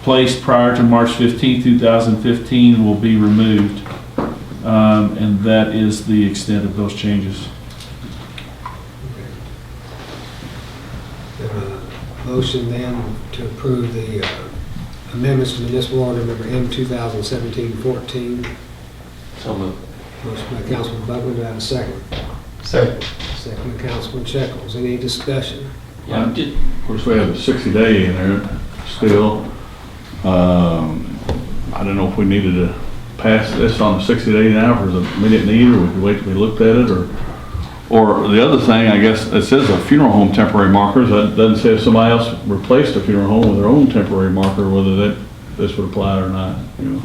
placed prior to March 15, 2015 will be removed. And that is the extent of those changes. Motion then to approve the amendments to municipal order number M 2017-14. So moved. Motion by Councilman Butler, do I have a second? Second. Second by Councilman Shekels. Any discussion? Yeah, Of course, we have a 60-day in there still. I don't know if we needed to pass this on the 60-day now for the immediate need, or we could wait till we looked at it, or the other thing, I guess, it says a funeral home temporary markers. That doesn't say if somebody else replaced a funeral home with their own temporary marker, whether this would apply or not, you know.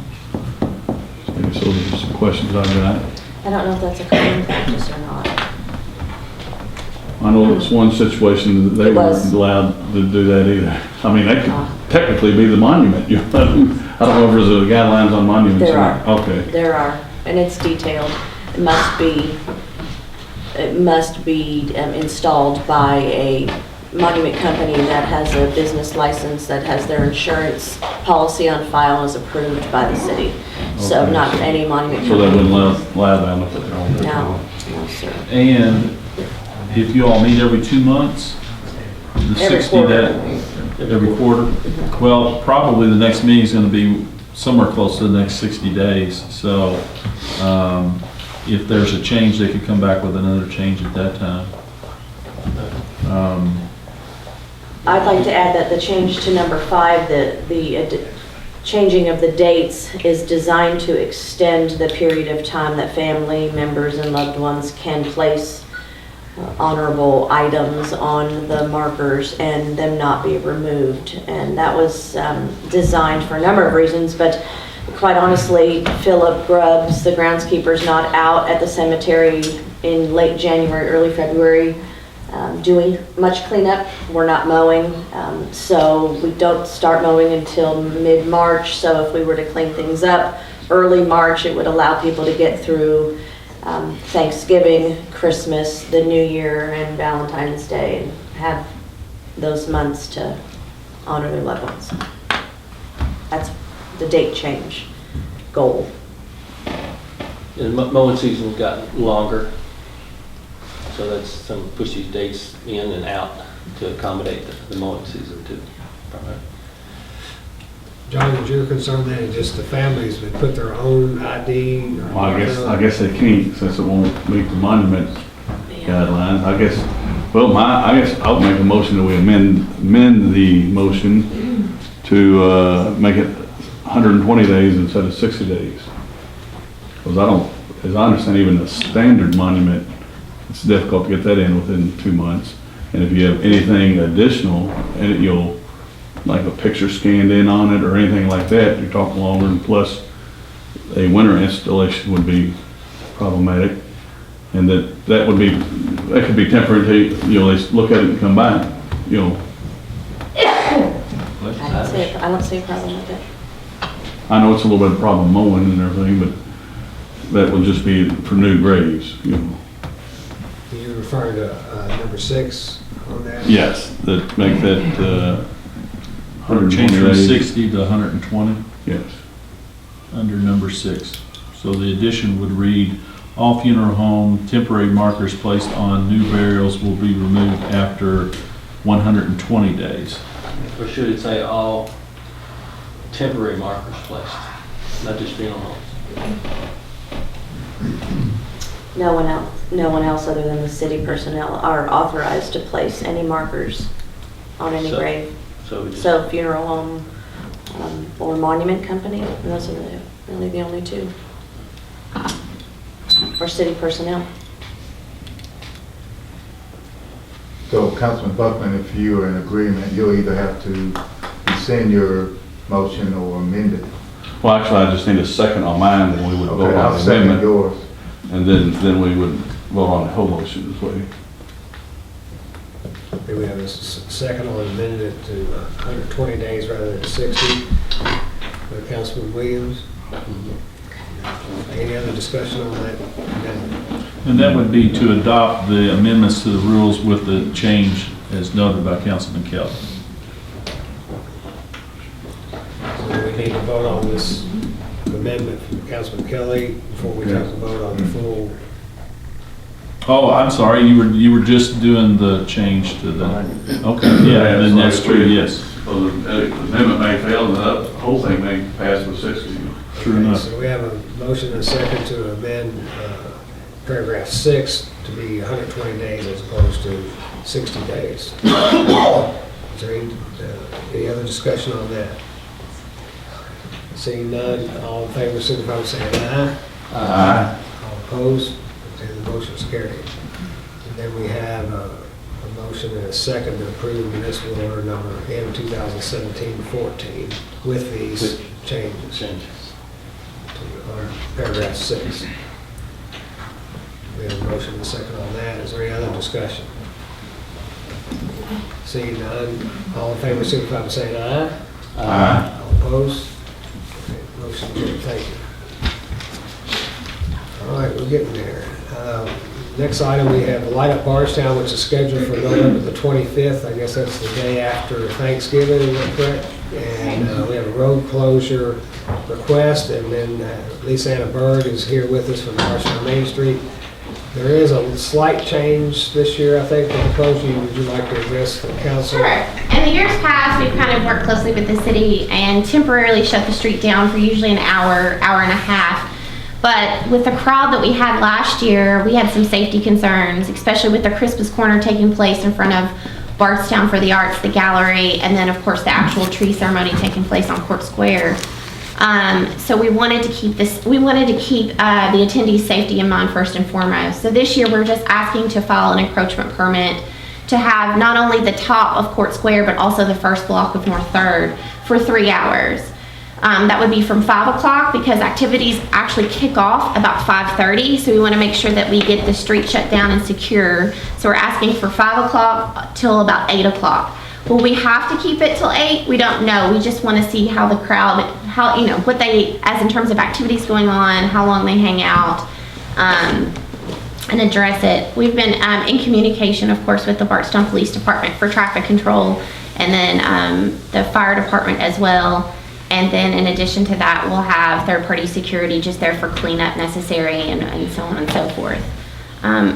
I guess those are some questions I've got. I don't know if that's a common practice or not. I know it's one situation that they It was. weren't allowed to do that either. I mean, that could technically be the monument, you know. I don't know if there's guidelines on monuments. There are. Okay. There are, and it's detailed. It must be installed by a monument company that has a business license, that has their insurance policy on file, and is approved by the city. So Okay. not any monument So they company. wouldn't allow them to put their own. No, no, sir. And if you all meet every 2 months, the Every 60 quarter. day, every quarter, well, probably the next meeting is going to be somewhere close to the next 60 days. So if there's a change, they could come back with another change at that time. I'd like to add that the change to number 5, changing of the dates is designed to extend the period of time that family members and loved ones can place honorable items on the markers and them not be removed. And that was designed for a number of reasons, but quite honestly, Philip Grubbs, the groundskeeper's not out at the cemetery in late January, early February, doing much cleanup. We're not mowing, so we don't start mowing until mid-March. So if we were to clean things up early March, it would allow people to get through Thanksgiving, Christmas, the New Year, and Valentine's Day, and have those months to honor their loved ones. That's the date change goal. And mowing season's gotten longer, so that's some push these dates in and out to accommodate the mowing season too. John, is your concern then just the families would put their own ID? Well, I guess they can't, since it won't meet the monument guidelines. I guess I'll make a motion that we amend the motion to make it 120 days instead of 60 days. Because as I understand, even a standard monument, it's difficult to get that in within 2 months. And if you have anything additional, and you'll, like a picture scanned in on it or anything like that, you're talking longer, and plus a winter installation would be problematic. And that could be temporary until you at least look at it and come back, I don't see a problem with it. I know it's a little bit of a problem mowing and everything, but that would just be for new graves, You're referring to number 6 on that? Yes, that make that 120 Change from days. 60 to 120 Yes. under number 6. So the addition would read, all funeral home temporary markers placed on new burials will be removed after 120 days. Or should it say all temporary markers placed, not just funeral homes? No one else other than the city personnel are authorized to place any markers on any So- grave. So we just, So funeral home or monument company, those are really the only two. Or city personnel. So Councilman Buckman, if you are in agreement, you'll either have to rescind your motion or amend it. Well, actually, I just need a second on mine, then we would vote Okay, on I'll the second amendment. yours. And then we would vote on the whole motion this way. Okay, we have a second on amended to 120 days rather than 60. Councilman Williams? Any other discussion on that amendment? And that would be to adopt the amendments to the rules with the change as noted by Councilman Kelly. So we need to vote on this amendment from Councilman Kelly before we take a vote on the full. Oh, I'm sorry, you were just doing the change to the, okay, yeah, then that's true, yes. So the amendment may fail, and the whole thing may pass with 60. True Okay, enough. so we have a motion and a second to amend paragraph 6 to be 120 days as opposed to 60 days. Is there any other discussion on that? Seeing none, all in favor, signify by saying aye. Aye. All opposed? Okay, the motion is carried. And then we have a motion and a second to approve municipal order number M 2017-14 with these changes to our paragraph 6. We have a motion and a second on that. Is there any other discussion? Seeing none, all in favor, signify by saying aye. Aye. All opposed? Okay, motion carried. Thank you. All right, we're getting there. Next item, we have Light Up Bardstown, which is scheduled for November the 25th. I guess that's the day after Thanksgiving, is that correct? And we have a road closure request, and then Lisa Anna Berg is here with us from Bardstown Main Street. There is a slight change this year, I think, with the closure. Would you like to address the council? Sure. In the years past, we've kind of worked closely with the city and temporarily shut the street down for usually an hour, hour and a half. But with the crowd that we had last year, we had some safety concerns, especially with the Christmas corner taking place in front of Bardstown for the arts, the gallery, and then of course the actual tree ceremony taking place on Court Square. So we wanted to keep the attendees' safety in mind first and foremost. So this year we're just asking to file an encroachment permit to have not only the top of Court Square, but also the first block of North 3rd for 3 hours. That would be from 5 o'clock because activities actually kick off about 5:30. So we want to make sure that we get the street shut down and secure. So we're asking for 5 o'clock till about 8 o'clock. Will we have to keep it till 8? We don't know. We just want to see how the crowd, what they, as in terms of activities going on, how long they hang out, and address it. We've been in communication, of course, with the Bardstown Police Department for traffic control, and then the fire department as well. And then in addition to that, we'll have third-party security just there for cleanup necessary and so on and so forth.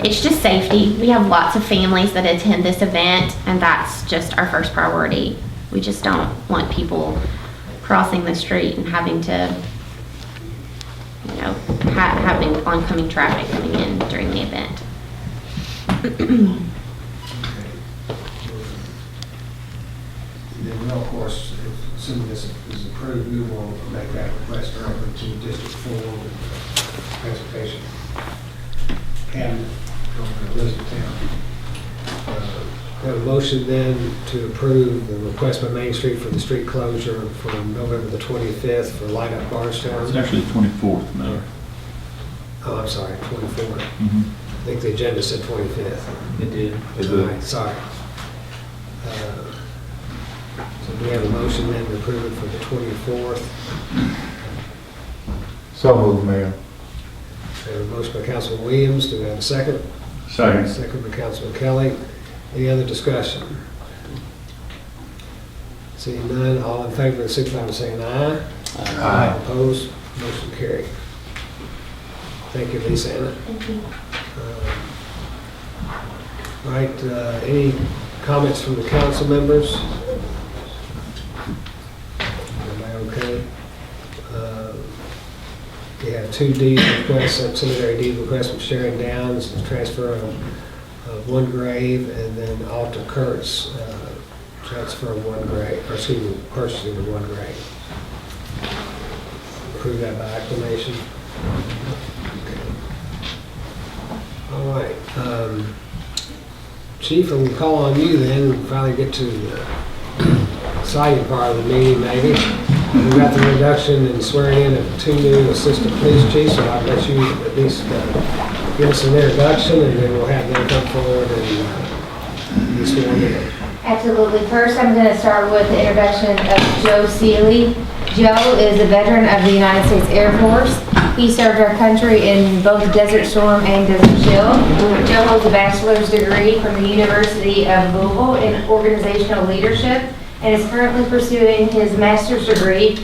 It's just safety. We have lots of families that attend this event, and that's just our first priority. We just don't want people crossing the street and having to, having oncoming traffic coming in during the event. Then we'll, of course, assuming this is approved, we will make that request directly to District 4 and Transportation Cabinet over Elizabethtown. We have a motion then to approve the request by Main Street for the street closure from November the 25th for Light Up Bardstown. It's actually the 24th, Mayor. Oh, I'm sorry, 24th. Mhm. I think the agenda said 25th. It did. All right, sorry. So do we have a motion then to approve it for the 24th? So moved, Mayor. We have a motion by Councilman Williams. Do we have a second? Second. Second by Councilman Kelly. Any other discussion? Seeing none, all in favor, signify by saying aye. Aye. Opposed? Motion carried. Thank you, Lisa Anna. Thank you. All right, any comments from the council members? Everybody okay? We have 2 deed requests, cemetery deed requests from Sharon Downs, the transfer of 1 grave, and then Alta Kurtz, transfer of 1 grave, or excuse me, purchasing of 1 grave. Approve that by acclamation. Okay. All right. Chief, I'm going to call on you then and finally get to the exciting part of the meeting, maybe. We've got the introduction and swearing in of 2 new assistant police chiefs, so I'll let you at least give us an introduction, and then we'll have them come forward and be sworn in. Absolutely. First, I'm going to start with the introduction of Joe Seeley. Joe is a veteran of the United States Air Force. He served our country in both Desert Storm and Desert Shield. Joe holds a bachelor's degree from the University of Louisville in organizational leadership and is currently pursuing his master's degree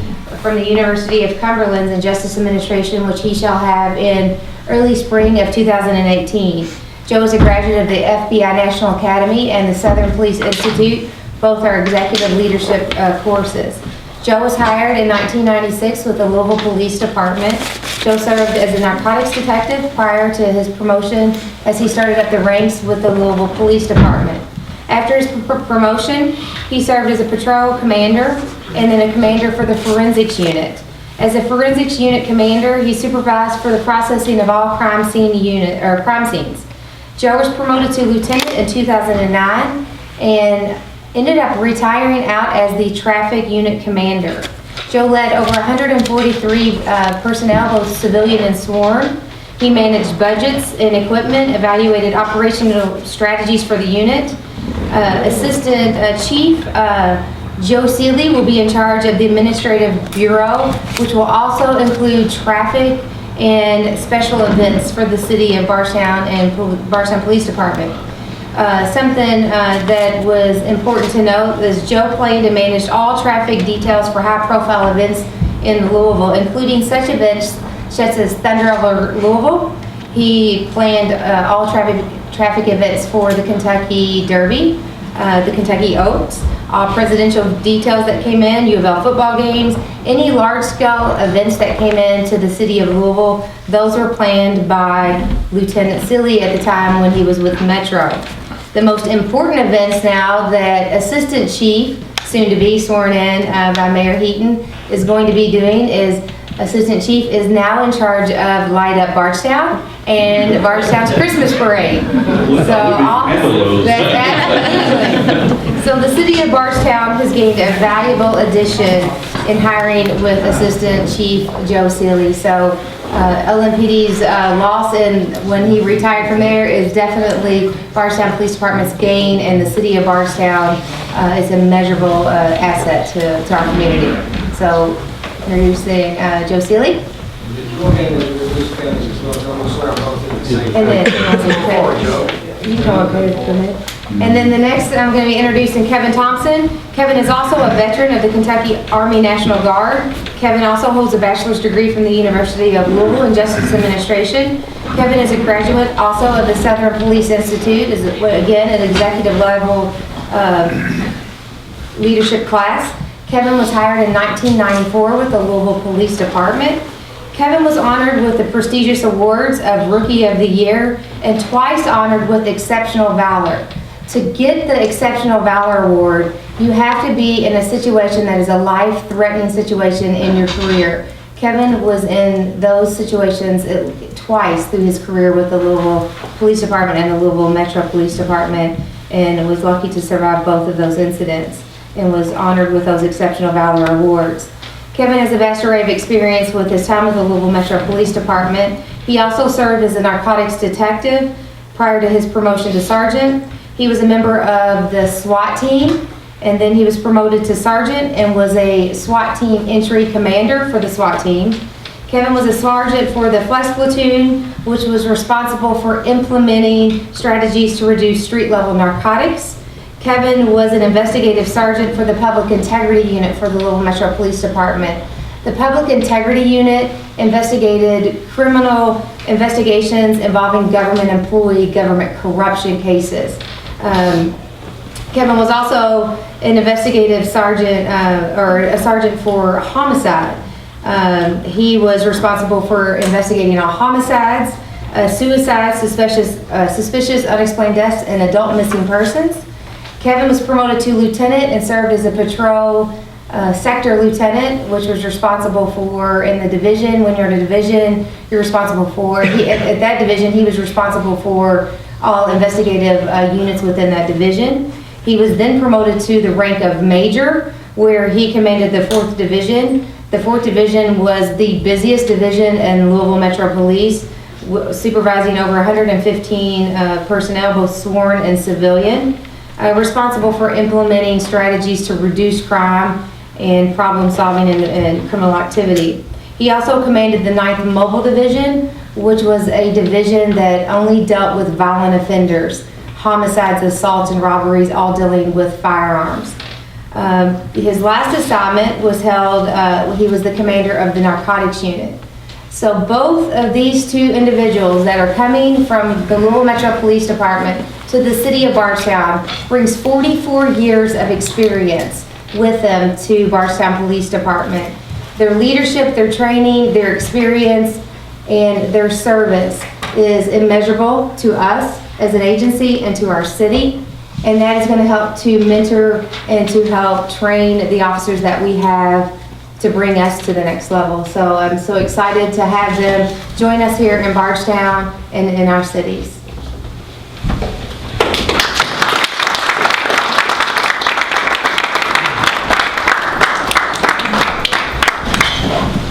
from the University of Cumberland in Justice Administration, which he shall have in early spring of 2018. Joe is a graduate of the FBI National Academy and the Southern Police Institute. Both are executive leadership courses. Joe was hired in 1996 with the Louisville Police Department. Joe served as a narcotics detective prior to his promotion as he started up the ranks with the Louisville Police Department. After his promotion, he served as a patrol commander and then a commander for the forensics unit. As a forensics unit commander, he supervised for the processing of all crime scenes. Joe was promoted to lieutenant in 2009 and ended up retiring out as the traffic unit commander. Joe led over 143 personnel, both civilian and sworn. He managed budgets and equipment, evaluated operational strategies for the unit. Assistant Chief Joe Seeley will be in charge of the Administrative Bureau, which will also include traffic and special events for the city of Bardstown and Bardstown Police Department. Something that was important to note is Joe planned and managed all traffic details for high-profile events in Louisville, including such events such as Thunder Over Louisville. He planned all traffic events for the Kentucky Derby, the Kentucky Oaks, all presidential details that came in, U of L football games, any large-scale events that came into the city of Louisville. Those were planned by Lieutenant Seeley at the time when he was with Metro. The most important events now that Assistant Chief, soon to be sworn in by Mayor Heaton, is going to be doing is Assistant Chief is now in charge of Light Up Bardstown and Bardstown's Christmas Parade. So the city of Bardstown has gained a valuable addition in hiring with Assistant Chief Joe Seeley. So LMPD's loss when he retired from there is definitely Bardstown Police Department's gain, and the city of Bardstown is a measurable asset to our community. So introducing Joe Seeley. Go ahead and introduce Kevin as well. I'm going to swear both in the same. And then, you come up here for a minute. And then the next, I'm going to be introducing Kevin Thompson. Kevin is also a veteran of the Kentucky Army National Guard. Kevin also holds a bachelor's degree from the University of Louisville in Justice Administration. Kevin is a graduate also of the Southern Police Institute, is again an executive level leadership class. Kevin was hired in 1994 with the Louisville Police Department. Kevin was honored with the prestigious awards of Rookie of the Year and twice honored with Exceptional Valor. To get the Exceptional Valor Award, you have to be in a situation that is a life-threatening situation in your career. Kevin was in those situations twice through his career with the Louisville Police Department and the Louisville Metro Police Department, and was lucky to survive both of those incidents and was honored with those Exceptional Valor Awards. Kevin has a vast array of experience with his time with the Louisville Metro Police Department. He also served as a narcotics detective prior to his promotion to sergeant. He was a member of the SWAT team, and then he was promoted to sergeant and was a SWAT team entry commander for the SWAT team. Kevin was a sergeant for the Flex Platoon, which was responsible for implementing strategies to reduce street-level narcotics. Kevin was an investigative sergeant for the Public Integrity Unit for the Louisville Metro Police Department. The Public Integrity Unit investigated criminal investigations involving government employee, government corruption cases. Kevin was also an investigative sergeant, or a sergeant for homicide. He was responsible for investigating all homicides, suicides, suspicious unexplained deaths, and adult missing persons. Kevin was promoted to lieutenant and served as a patrol sector lieutenant, which was responsible for, in the division, when you're in a division, you're responsible for, at that division, he was responsible for all investigative units within that division. He was then promoted to the rank of major, where he commanded the 4th Division. The 4th Division was the busiest division in Louisville Metro Police, supervising over 115 personnel, both sworn and civilian. Responsible for implementing strategies to reduce crime and problem solving and criminal activity. He also commanded the 9th Mobile Division, which was a division that only dealt with violent offenders, homicides, assaults, and robberies, all dealing with firearms. His last assignment was held, he was the commander of the narcotics unit. So both of these two individuals that are coming from the Louisville Metro Police Department to the city of Bardstown brings 44 years of experience with them to Bardstown Police Department. Their leadership, their training, their experience, and their service is immeasurable to us as an agency and to our city. And that is going to help to mentor and to help train the officers that we have to bring us to the next level. So I'm so excited to have them join us here in Bardstown and in our cities.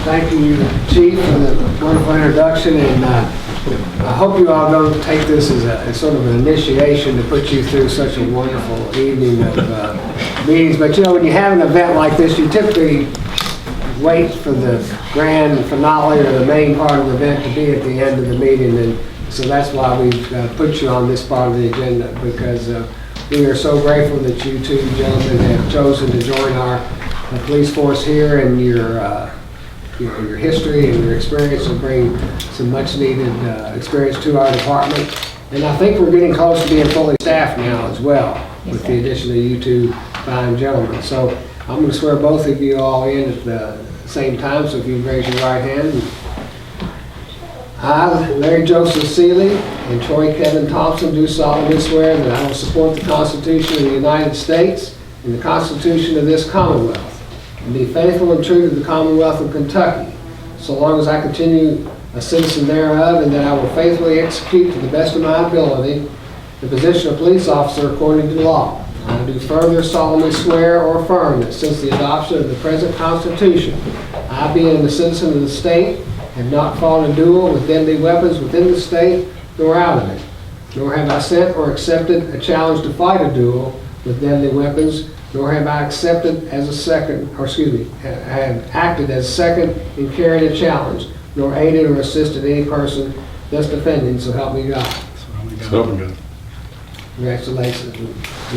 Thank you, Chief, for the wonderful introduction, and I hope you all don't take this as sort of an initiation to put you through such a wonderful evening of meetings. But you know, when you have an event like this, you typically wait for the grand finale or the main part of the event to be at the end of the meeting, and so that's why we've put you on this part of the agenda, because we are so grateful that you two gentlemen have chosen to join our police force here, and your history and your experience will bring some much needed experience to our department. And I think we're getting close to being fully staffed now as well, with the addition of you two fine gentlemen. So I'm going to swear both of you all in at the same time, so if you raise your right hand. I, Larry Joseph Seeley, and Troy Kevin Thompson do solemnly swear that I will support the Constitution of the United States and the Constitution of this Commonwealth, and be faithful and true to the Commonwealth of Kentucky, so long as I continue a citizen thereof, and that I will faithfully execute to the best of my ability the position of police officer according to law. I do further solemnly swear or affirm that since the adoption of the present Constitution, I, being a citizen of the state, have not fought a duel with deadly weapons within the state nor out of it, nor have I sent or accepted a challenge to fight a duel with deadly weapons, nor have I accepted as a second, or excuse me, have acted as second in carrying a challenge, nor aided or assisted any person thus defending, so help me God. Congratulations, and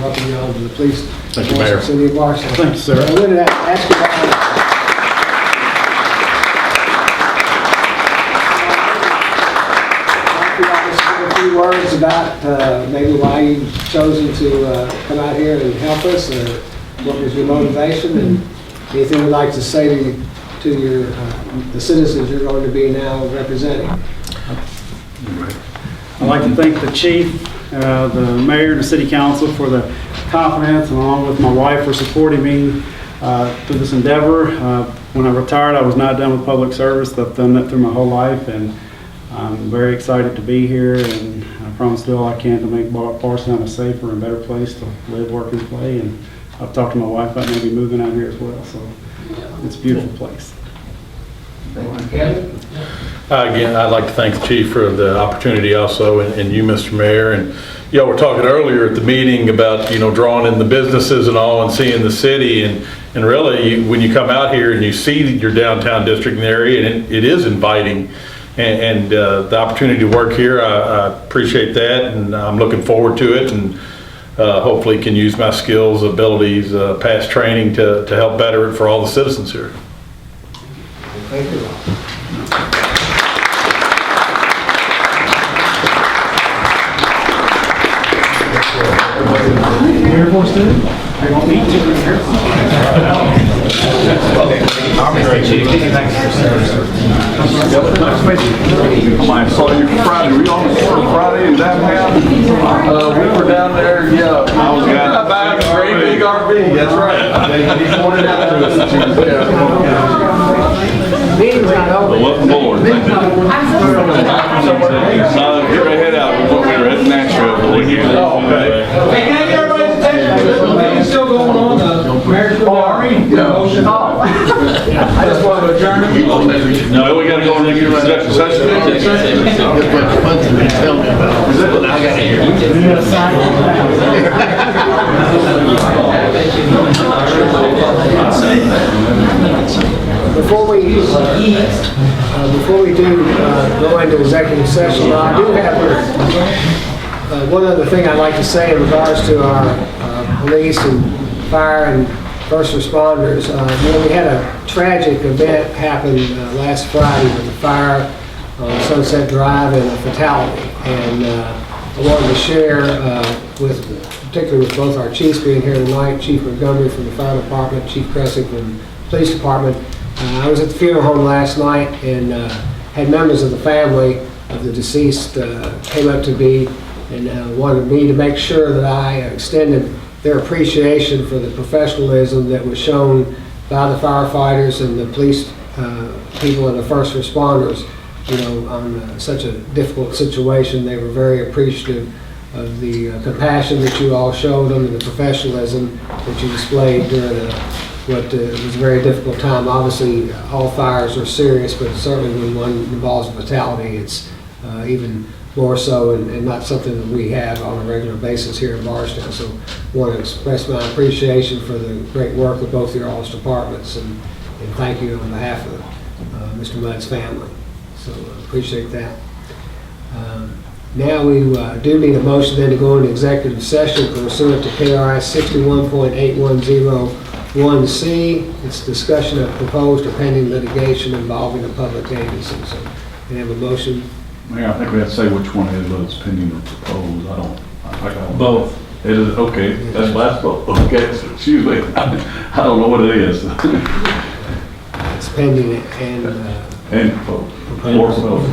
welcome you all to the police. Thank you, Mayor. City of Bardstown. Thank you, sir. I wanted to ask you a few words about maybe why you've chosen to come out here and help us, or what was your motivation, and anything you'd like to say to your the citizens you're going to be now representing. I'd like to thank the chief, the mayor, and the city council for the confidence, and along with my wife for supporting me through this endeavor. When I retired, I was not done with public service. I've done that through my whole life, and I'm very excited to be here, and I promise to do all I can to make Bardstown a safer and better place to live, work, and play. And I've talked to my wife about maybe moving out here as well, so it's a beautiful place. Thank you, Kevin. Again, I'd like to thank the chief for the opportunity also, and you, Mr. Mayor. And y'all were talking earlier at the meeting about, drawing in the businesses and all and seeing the city. And really, when you come out here and you see your downtown district and area, and it is inviting. And the opportunity to work here, I appreciate that. And I'm looking forward to it. And hopefully can use my skills, abilities, past training to help better it for all the citizens here. Thank you. Air Force student? I won't meet you. I saw you Friday. Were you on the corner Friday in downtown? We were down there, yeah. I was buying a great big RV, that's right. He pointed out to us that you was there. Meeting's not over. Welcome aboard. Thank you. Get right head out. We were at Nashville. Oh, okay. Hey, can I get everybody's attention? The meeting's still going on. Mayor's motion. I just want to adjourn. No, we gotta go into executive session. Tell me about it. I gotta hear Before we do go into executive session, I do have one other thing I'd like to say in regards to our police and fire and first responders. We had a tragic event happen last Friday with a fire on Sunset Drive and a fatality. And I wanted to share particularly with both our chiefs being here tonight, Chief Montgomery from the fire department, Chief Cressing from the police department. I was at the funeral home last night and had members of the family of the deceased came up to me and wanted me to make sure that I extended their appreciation for the professionalism that was shown by the firefighters and the police people and the first responders, on such a difficult situation. They were very appreciative of the compassion that you all showed them and the professionalism that you displayed during what was a very difficult time. Obviously, all fires are serious, but certainly when one involves a fatality, it's even more so, and not something that we have on a regular basis here in Bardstown. So I want to express my appreciation for the great work of both your all's departments, and thank you on behalf of Mr. Mudd's family. So appreciate that. Now we do need a motion then to go into executive session pursuant to KRS 61.8101C. It's discussion of proposed or pending litigation involving a public agency. So we have a motion. Mayor, I think we have to say which one it is, whether it's pending or proposed. I don't. Both. It is, okay, that's last vote. Okay, so excuse me. I don't know what it is. It's pending and And proposed. Or proposed.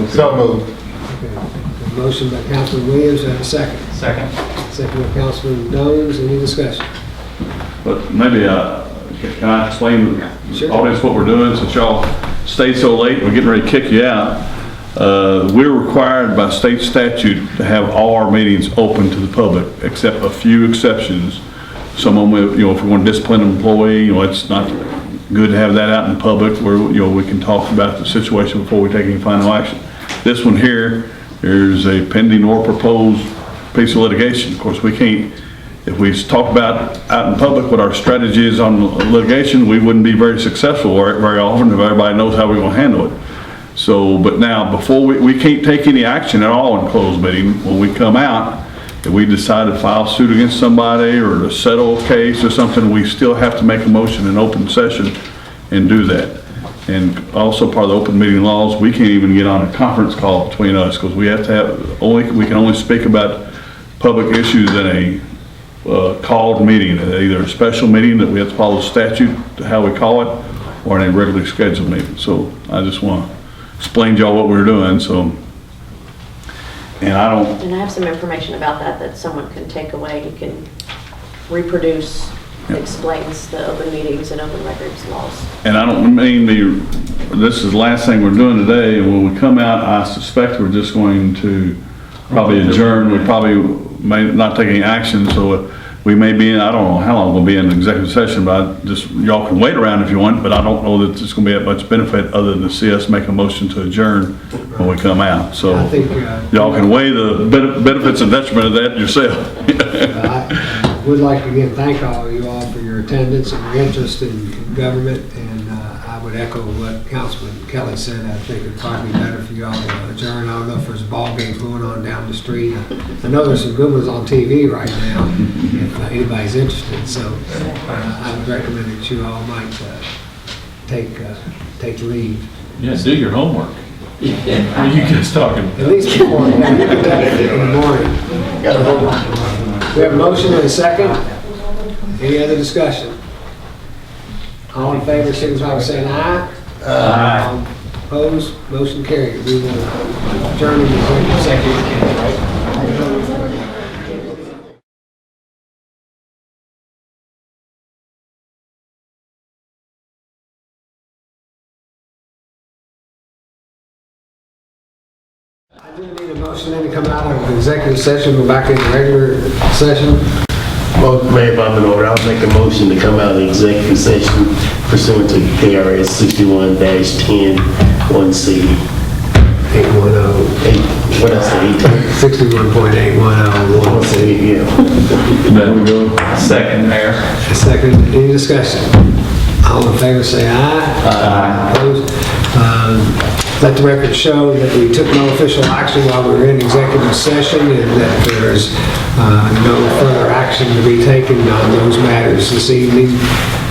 So moved. Okay. Motion by Councilman Williams, do I have a second? Second. Second by Councilman Jones, any discussion? But maybe, can I explain to Sure. the audience what we're doing since y'all stayed so late? We're getting ready to kick you out. We're required by state statute to have all our meetings open to the public, except a few exceptions. Some of them, if we want to discipline an employee, it's not good to have that out in public where, we can talk about the situation before we take any final action. This one here, there's a pending or proposed piece of litigation. Of course, we can't, if we talk about out in public what our strategy is on litigation, we wouldn't be very successful very often if everybody knows how we're going to handle it. So, but now, before we can't take any action at all in closed meeting. When we come out, if we decide to file suit against somebody or to settle a case or something, we still have to make a motion in open session and do that. And also part of the open meeting laws, we can't even get on a conference call between us because we have to have we can only speak about public issues in a called meeting, either a special meeting that we have to follow statute to how we call it, or in a regularly scheduled meeting. So I just want to explain to y'all what we're doing. So, and And I have some information about that someone can take away. You can reproduce, explains the open meetings and open records laws. And I don't mean this is the last thing we're doing today, and when we come out, I suspect we're just going to probably adjourn. We probably may not take any action, so we may be in, I don't know how long we'll be in executive session, but y'all can wait around if you want, but I don't know that there's going to be that much benefit other than to see us make a motion to adjourn when we come out. So I think y'all can weigh the benefits and detriment of that yourself. I would like to again thank all of you all for your attendance and your interest in government, and I would echo what Councilman Kelly said. I think it'd probably be better for you all to adjourn. I don't know if there's ball games going on down the street. I know there's some good ones on TV right now, if anybody's interested. So I would recommend that you all might take leave. Yeah, do your homework. What are you guys talking about? At least before, you can do that in the morning. We have a motion and a second. Any other discussion? All in favor, signify by saying aye. Aye. Opposed, motion carried. We will adjourn the executive session. I do need a motion then to come out of the executive session, go back into regular session. Mayor, if I'm in order, I'll make a motion to come out of the executive session pursuant to KRS 61-10 1C. 810. What else? 61.8101. Yeah. There we go. Second, Mayor. Second, any discussion? All in favor say aye. Aye. Opposed? Let the record show that we took no official action while we were in executive session, and that there's no further action to be taken on those matters this evening.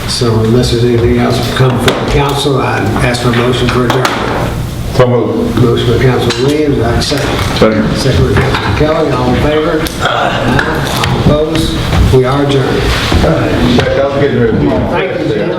So unless there's anything else to come from the council, I'd ask for a motion for adjournment. So moved. Motion by Councilman Williams, I have a second. Second by Councilman Kelly, all in favor? Aye. All opposed? We are adjourned. All right. Y'all getting ready to leave. Thank you, Jim.